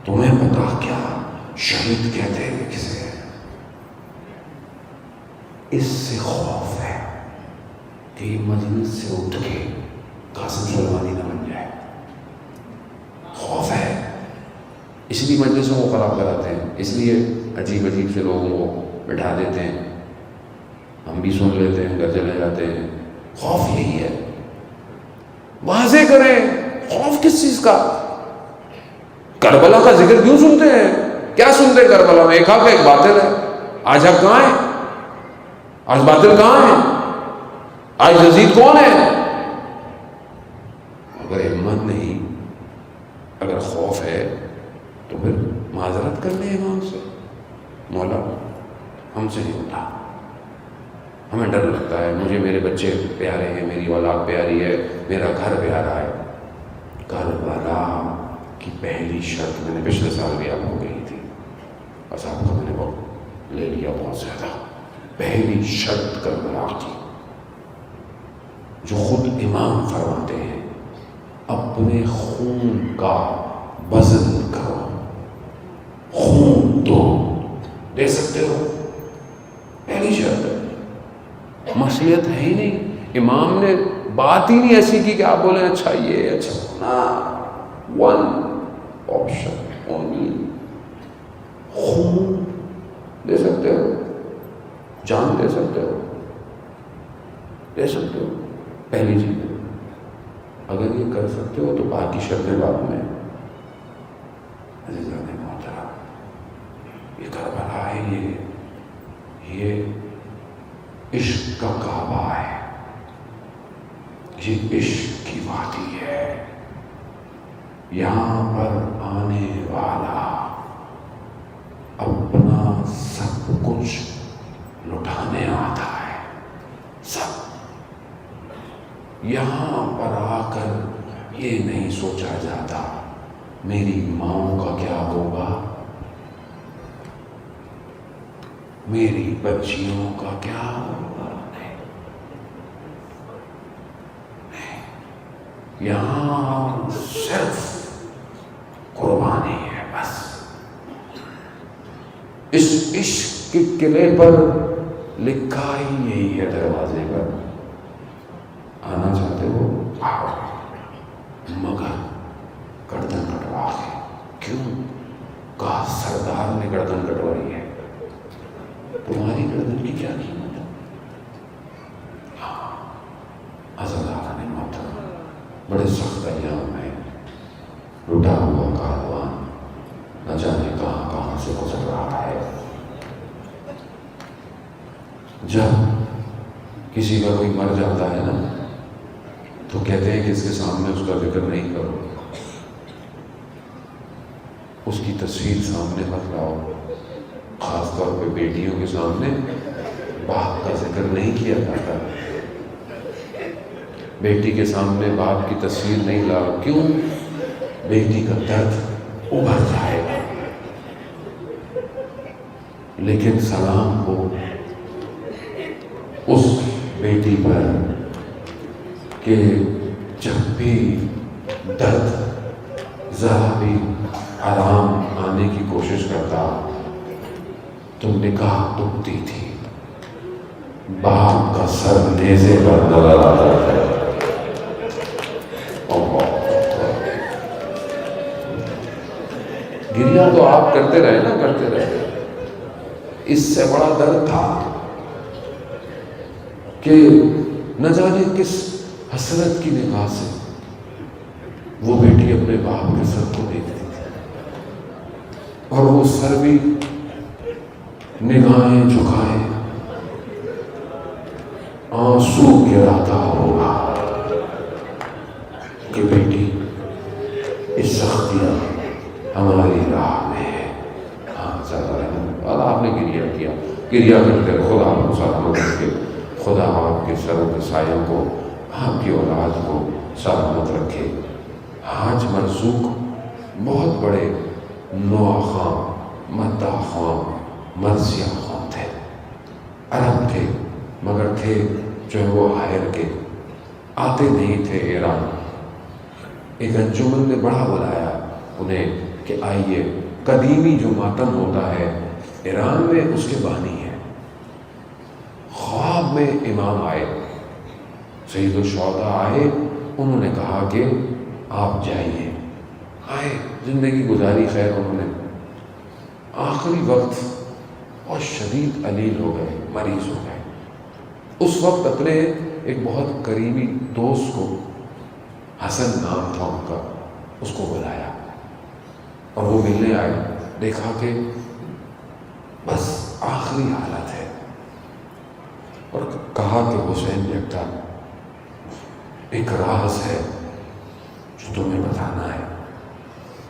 تمہیں پتا کیا شہید کہتے ہیں کسے؟ اس سے خوف ہے کہ یہ مجلس سے اٹھ کے قاسم سلیمانی نہ بن جائے. خوف ہے، اس لیے مجلسوں کو خراب کراتے ہیں، اس لیے عجیب عجیب سے لوگوں کو بٹھا دیتے ہیں. ہم بھی سن لیتے ہیں، گھر چلے جاتے ہیں. خوف یہی ہے. واضح کریں خوف کس چیز کا؟ کربلا کا ذکر کیوں سنتے ہیں؟ کیا سنتے ہیں کربلا میں؟ ایک حق ہے ایک باطل ہے. آج حق کہاں ہے؟ آج باطل کہاں ہے؟ آج یزید کون ہے؟ اگر ہمت نہیں، اگر خوف ہے تو پھر معذرت کر لیں امام سے، مولا ہم سے نہیں ہوتا، ہمیں ڈر لگتا ہے، مجھے میرے بچے پیارے ہیں، میری اولاد پیاری ہے، میرا گھر پیارا ہے. کربلا کی پہلی شرط میں نے پچھلے سال بھی آپ کو کہی تھی، بس آپ کو میں نے بہت لے لیا بہت زیادہ. پہلی شرط کربلا کی جو خود امام فرماتے ہیں، اپنے خون کا بذل کرو. خون تو دے سکتے ہو، پہلی شرط ہے. مصلحت ہے ہی نہیں. امام نے بات ہی نہیں ایسی کی کہ آپ بولیں اچھا یہ اچھا نا. ون آپشن اونلی، خون دے سکتے ہو، جان دے سکتے ہو، دے سکتے ہو. پہلی چیز ہے. اگر یہ کر سکتے ہو تو باقی شرطیں بعد میں. عزیزان محترم، یہ کربلا ہے، یہ عشق کا کعبہ ہے، یہ عشق کی وادی ہے، یہاں پر آنے والا اپنا سب کچھ لٹانے آتا ہے، سب۔ یہاں پر آ کر یہ نہیں سوچا جاتا میری ماؤں کا کیا ہوگا، میری بچیوں کا کیا ہوگا، یہاں صرف قربانی ہے بس۔ اس عشق کے قلعے پر لکھا ہی یہی ہے دروازے پر، آنا چاہتے ہو آؤ، مگر گردن کٹوا کے۔ کیوں؟ کہا سردار نے گردن کٹوائی ہے، تمہاری گردن کی کیا قیمت ہے؟ عزادار نے محترم بڑے سخت ایام میں لٹا ہوا کاروان نہ جانے کہاں کہاں سے گزر رہا ہے۔ جب کسی کا کوئی مر جاتا ہے نا تو کہتے ہیں کہ اس کے سامنے اس کا ذکر نہیں کرو، اس کی تصویر سامنے مت لاؤ، خاص طور پہ بیٹیوں کے سامنے باپ کا ذکر نہیں کیا جاتا، بیٹی کے سامنے باپ کی تصویر نہیں لاؤ۔ کیوں؟ بیٹی کا درد ابھر جائے گا۔ لیکن سلام ہو اس بیٹی پر کہ جب بھی درد ذرا بھی آرام آنے کی کوشش کرتا تو نگاہ اٹھتی تھی، باپ کا سر نیزے پر نظر آتا ہے۔ گریہ تو آپ کرتے رہے نا، کرتے رہے، اس سے بڑا درد تھا کہ نہ جانے کس حسرت کی نگاہ سے وہ بیٹی اپنے باپ کے سر کو دیکھتی تھی، اور وہ سر بھی نگاہیں جھکائے آنسو گراتا ہوگا کہ بیٹی اس سختیاں ہماری راہ میں ہے۔ اور آپ نے گریہ کیا، گریہ کرتے خدا آپ کو سلامت رکھے، خدا آپ کے سر کے سایہ کو، آپ کی اولاد کو سلامت رکھے۔ حاج مرزوق بہت بڑے نوح خواں، مداح خواں، مرثیہ خواں تھے، عرب تھے، مگر تھے جو ہے وہ حائر کے، آتے نہیں تھے ایران۔ ایک انجمن نے بڑا بلایا انہیں کہ آئیے، قدیمی جو ماتم ہوتا ہے ایران میں اس کے بانی ہے۔ خواب میں امام آئے، سید الشہداء آئے، انہوں نے کہا کہ آپ جائیے، آئے، زندگی گزاری، خیر انہوں نے آخری وقت اور شدید علیل ہو گئے، مریض ہو گئے۔ اس وقت اپنے ایک بہت قریبی دوست کو، حسن نام تھا ان کا، اس کو بلایا اور وہ ملنے آئے، دیکھا کہ بس آخری حالت ہے، اور کہا کہ حسین بیٹا ایک راز ہے جو تمہیں بتانا ہے،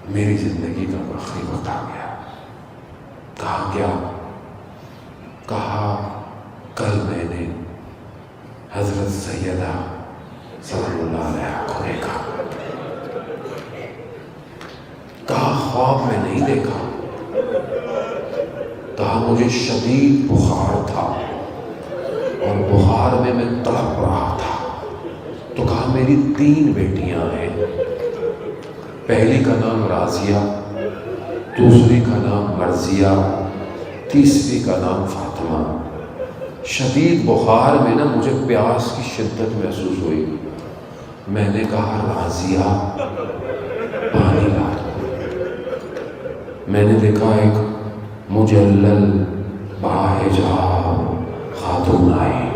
میری زندگی کا آخری وقت آ گیا۔ کہا کیا؟ کہا کل میں نے حضرت سیدہ صلی اللہ علیہ کو دیکھا۔ کہا خواب میں نہیں دیکھا، کہا مجھے شدید بخار تھا اور بخار میں تڑپ رہا تھا، تو کہا میری 3 بیٹیاں ہیں، پہلی کا نام راضیہ، دوسری کا نام مرضیہ، تیسری کا نام فاطمہ۔ شدید بخار میں نا مجھے پیاس کی شدت محسوس ہوئی، میں نے کہا راضیہ پانی لا دو۔ میں نے دیکھا ایک مجلل باحجاب خاتون آئی،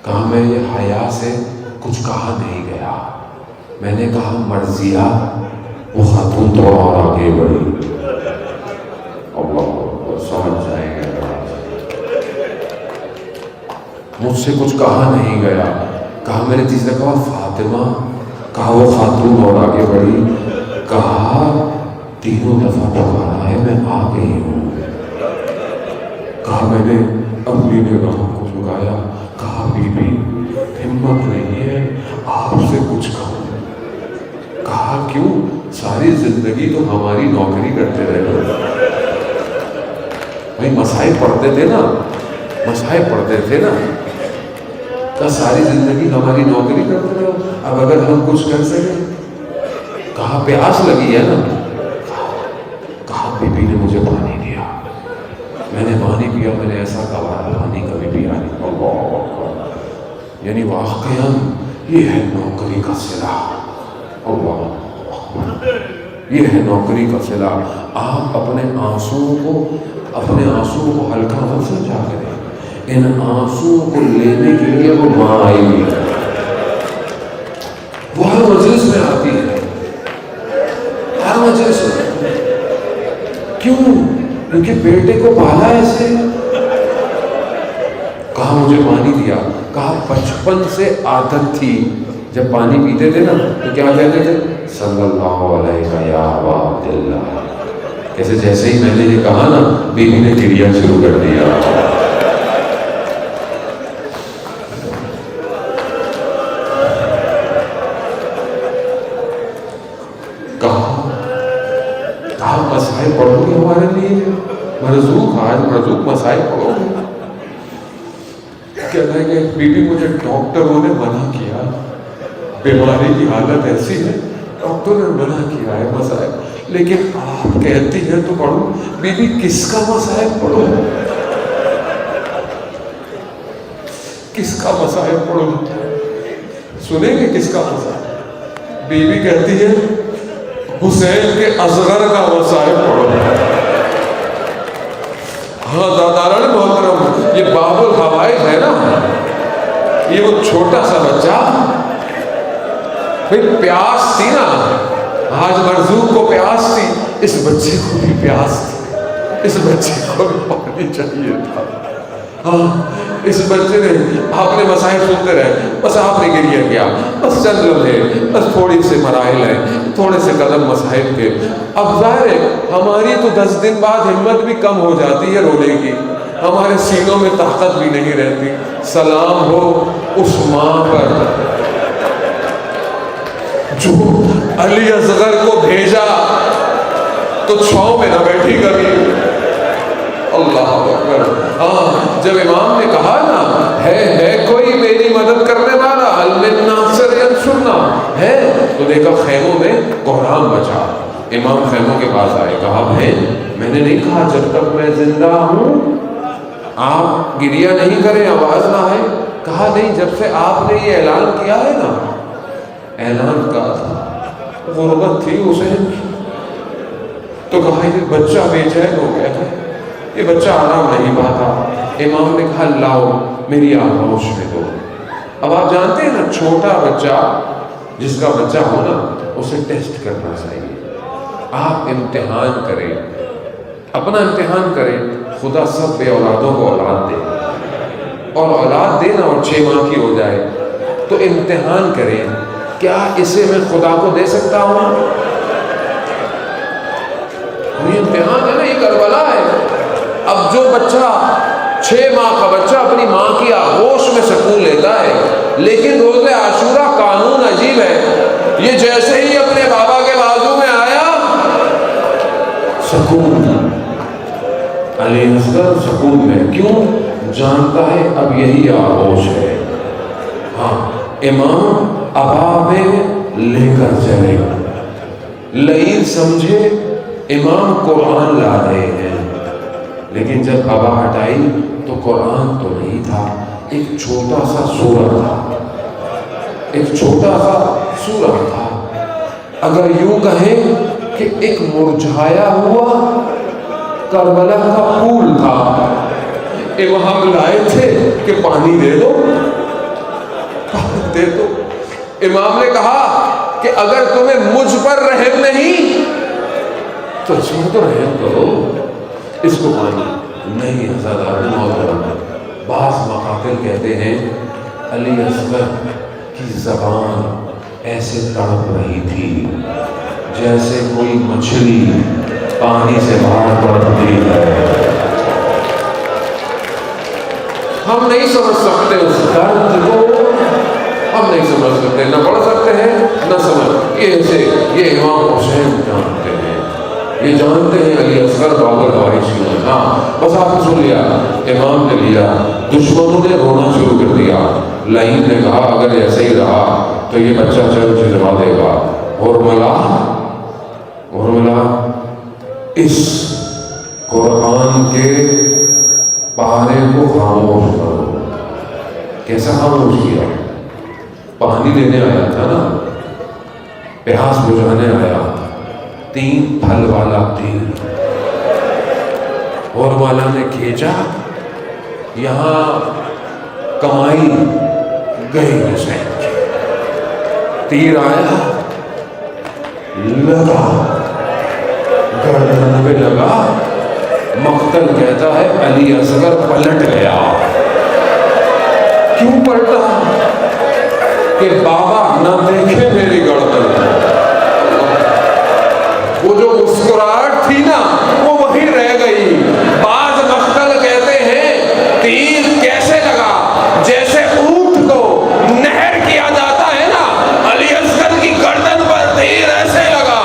کہا میں یہ حیا سے کچھ کہا نہیں گیا، میں نے کہا مرضیہ، وہ خاتون تو اور آگے بڑھی، اللہ سمجھ جائیں گے۔ مجھ سے کچھ کہا نہیں گیا. کہا میں نے تیسرا کہا فاطمہ، کہا وہ خاتون اور آگے بڑھی، کہا تینوں دفعہ پکارا ہے میں آ گئی ہوں. کہا میں نے اپنی نگاہوں کو جھکایا، کہا بی بی ہمت نہیں ہے آپ سے کچھ کہوں. کہا کیوں؟ ساری زندگی تو ہماری نوکری کرتے رہے. بھائی مصائب پڑھتے تھے نا، مصائب پڑھتے تھے نا. کہا ساری زندگی ہماری نوکری کرتے رہو، اب اگر ہم کچھ کر سکیں. کہا پیاس لگی ہے نا. کہا بی بی نے مجھے پانی دیا، میں نے پانی پیا، میں نے ایسا کہا پانی کبھی پیا نہیں. اللہ اکبر. یعنی واقعاً یہ ہے نوکری کا صلہ. اللہ اکبر، یہ ہے نوکری کا صلہ. آپ اپنے آنسوؤں کو ہلکا نہ سمجھا کریں. ان آنسوؤں کو لینے کے لیے وہ ماں آئی ہوئی ہے، وہ ہر مجلس میں آتی ہے، ہر مجلس میں. کیوں؟ کیونکہ بیٹے کو پالا ایسے. کہا مجھے پانی دیا. کہا بچپن سے عادت تھی، جب پانی پیتے تھے نا تو کیا کہتے تھے؟ صلی اللہ علیہ یا ابا عبداللہ. جیسے ہی میں نے یہ کہا نا، بیوی نے گریا شروع کر دیا. کہا مسائل پڑھو گے ہمارے لیے، مرزوق مسائل پڑھو گے. کہتا ہے کہ بی بی مجھے ڈاکٹروں نے منع کیا، بیماری کی حالت ایسی ہے ڈاکٹر نے منع کیا ہے مسائل، لیکن آپ کہتی ہیں تو پڑھو. بی بی کس کا مسائل پڑھو؟ کس کا مسائل پڑھو؟ سنیں گے کس کا مسائل؟ بی بی کہتی ہے حسین کے اصغر کا مسائل پڑھو. ہاں دادارا نے محترم، یہ باب الحوائج ہے نا، یہ وہ چھوٹا سا بچہ، پھر پیاس تھی نا، آج مرزوق کو پیاس تھی، اس بچے کو بھی پیاس تھی، اس بچے کو بھی پانی چاہیے تھا. ہاں اس بچے نے، آپ نے مسائل سنتے رہے، بس آپ نے گریہ کیا، بس چند لمحے، بس تھوڑی سے مراحل ہیں، تھوڑے سے قدم مسائل کے. اب ظاہر ہے ہماری تو 10 دن بعد ہمت بھی کم ہو جاتی ہے رونے کی، ہمارے سینوں میں طاقت بھی نہیں رہتی. سلام ہو اس ماں پر جو علی اصغر کو بھیجا تو چھاؤں میں نہ بیٹھی کبھی. اللہ اکبر. ہاں جب امام نے کہا نا ہے کوئی میری مدد کرنے والا، هل من ناصر ینصرنا، ہے تو دیکھا خیموں میں کوہرام بچا. امام خیموں کے پاس آئے، کہا بہن میں نے نہیں کہا جب تک میں زندہ ہوں آپ گریہ نہیں کریں، آواز نہ آئے. کہا نہیں، جب سے آپ نے یہ اعلان کیا ہے نا، اعلان کا تھا، غربت تھی اسے، تو کہا یہ بچہ بے چین ہو گیا تھا، یہ بچہ آرام نہیں پاتا. امام نے کہا لاؤ میری آغوش میں دو. اب آپ جانتے ہیں نا چھوٹا بچہ، جس کا بچہ ہونا اسے ٹیسٹ کرنا چاہیے. آپ امتحان کریں، اپنا امتحان کریں. خدا سب بے اولادوں کو اولاد دے، اور اولاد دینا اور 6 ماہ کی ہو جائے تو امتحان کریں، کیا اسے میں خدا کو دے سکتا ہوں؟ یہ امتحان ہے نا، یہ کربلا ہے. اب جو بچہ 6 ماہ کا بچہ اپنی ماں کی آغوش میں سکون لیتا ہے، لیکن روز عاشورہ قانون عجیب ہے، یہ جیسے ہی اپنے بابا کے بازو میں آیا سکون، علی اصغر سکون میں. کیوں؟ جانتا ہے اب یہی آغوش ہے. ہاں امام ابا میں لے کر چلے، لئیم سمجھے امام قرآن لا رہے ہیں، لیکن جب ابا ہٹائی تو قرآن تو نہیں تھا، ایک چھوٹا سا سورہ تھا، ایک چھوٹا سا سورہ تھا. اگر یوں کہیں کہ ایک مرجھایا ہوا کربلا کا پھول تھا. امام لائے تھے کہ پانی دے دو، دے دو. امام نے کہا کہ اگر تمہیں مجھ پر رحم نہیں تو اس میں تو رحم کرو، اس کو پانی نہیں. ہزار محترم، بعض مقاطع حافظ کہتے ہیں علی اصغر کی زبان ایسے تڑپ رہی تھی جیسے کوئی مچھلی پانی سے باہر تڑپتی ہے. ہم نہیں سمجھ سکتے اس درد کو، ہم نہیں سمجھ سکتے، نہ پڑھ سکتے ہیں نہ سمجھ. یہ امام حسین جانتے ہیں، یہ جانتے ہیں علی اصغر بابر وارث کیوں ہے. ہاں بس آپ نے سن لیا، امام نے لیا، دشمنوں نے رونا شروع کر دیا. لائن نے کہا اگر ایسے ہی رہا تو یہ بچہ چل جھجوا دے گا. اور ملا اس قرآن کے پارے کو خاموش کرو. کیسا خاموش کیا؟ پانی لینے آیا تھا نا، پیاس بجھانے آیا، 3 پھل والا تیر اور والا نے کھینچا، یہاں کمائی گئی حسین کی. تیر آیا، لگا گردن پہ لگا. مقتل کہتا ہے علی اصغر پلٹ گیا. کیوں پلٹا؟ کہ بابا نہ دیکھے میری گردن. وہ جو مسکراہٹ تھی نا وہ وہیں رہ گئی. بعض مقتل کہتے ہیں تیر کیسے لگا؟ جیسے اونٹ کو نہر کیا جاتا ہے نا، علی اصغر کی گردن پر تیر ایسے لگا.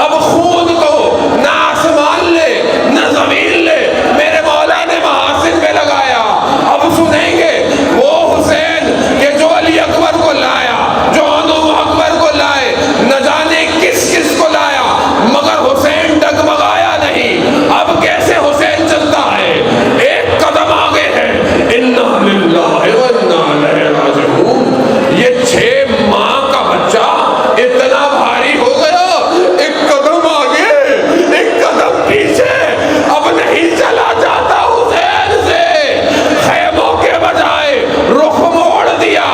اب خون کو نہ آسمان لے نہ زمین لے، میرے مولا نے محاسن میں لگایا. اب سنیں گے وہ حسین کہ جو علی اکبر کو لایا، جو انو اکبر کو لائے، نہ جانے کس کس کو لایا، مگر حسین ڈگمگایا نہیں. اب کیسے حسین چلتا ہے؟ ایک قدم آگے ہے. انا للہ و انا الیہ راجعون. یہ 6 ماہ کا بچہ اتنا بھاری ہو گیا، ایک قدم آگے ایک قدم پیچھے، اب نہیں چلا جاتا حسین سے. خیموں کے بجائے رخ موڑ دیا،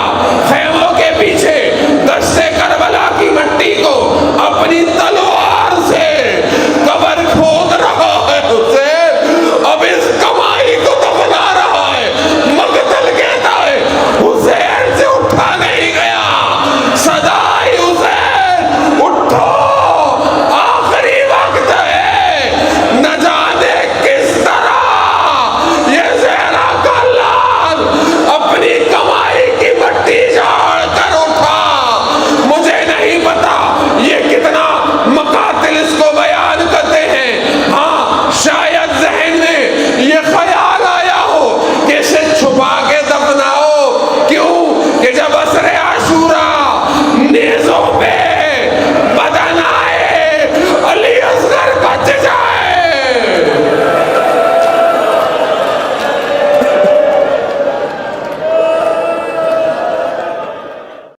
خیموں کے پیچھے دشت کربلا کی مٹی کو اپنی تلوار سے قبر کھود رہا ہے حسین. اب اس کمائی کو دفنا رہا ہے. مقتل کہتا ہے حسین سے اٹھا نہیں گیا. صدائی حسین اٹھو، آخری وقت ہے. نہ جانے کس طرح یہ زہرا کا لال اپنی کمائی کی مٹی جھاڑ کر اٹھا. مجھے نہیں پتا یہ کتنا مقاتل اس کو بیان کرتے ہیں. ہاں شاید ذہن میں یہ خیال آیا ہو کہ اسے چھپا کے دفناؤ. کیوں کہ جب عصر عاشورہ نیزوں پہ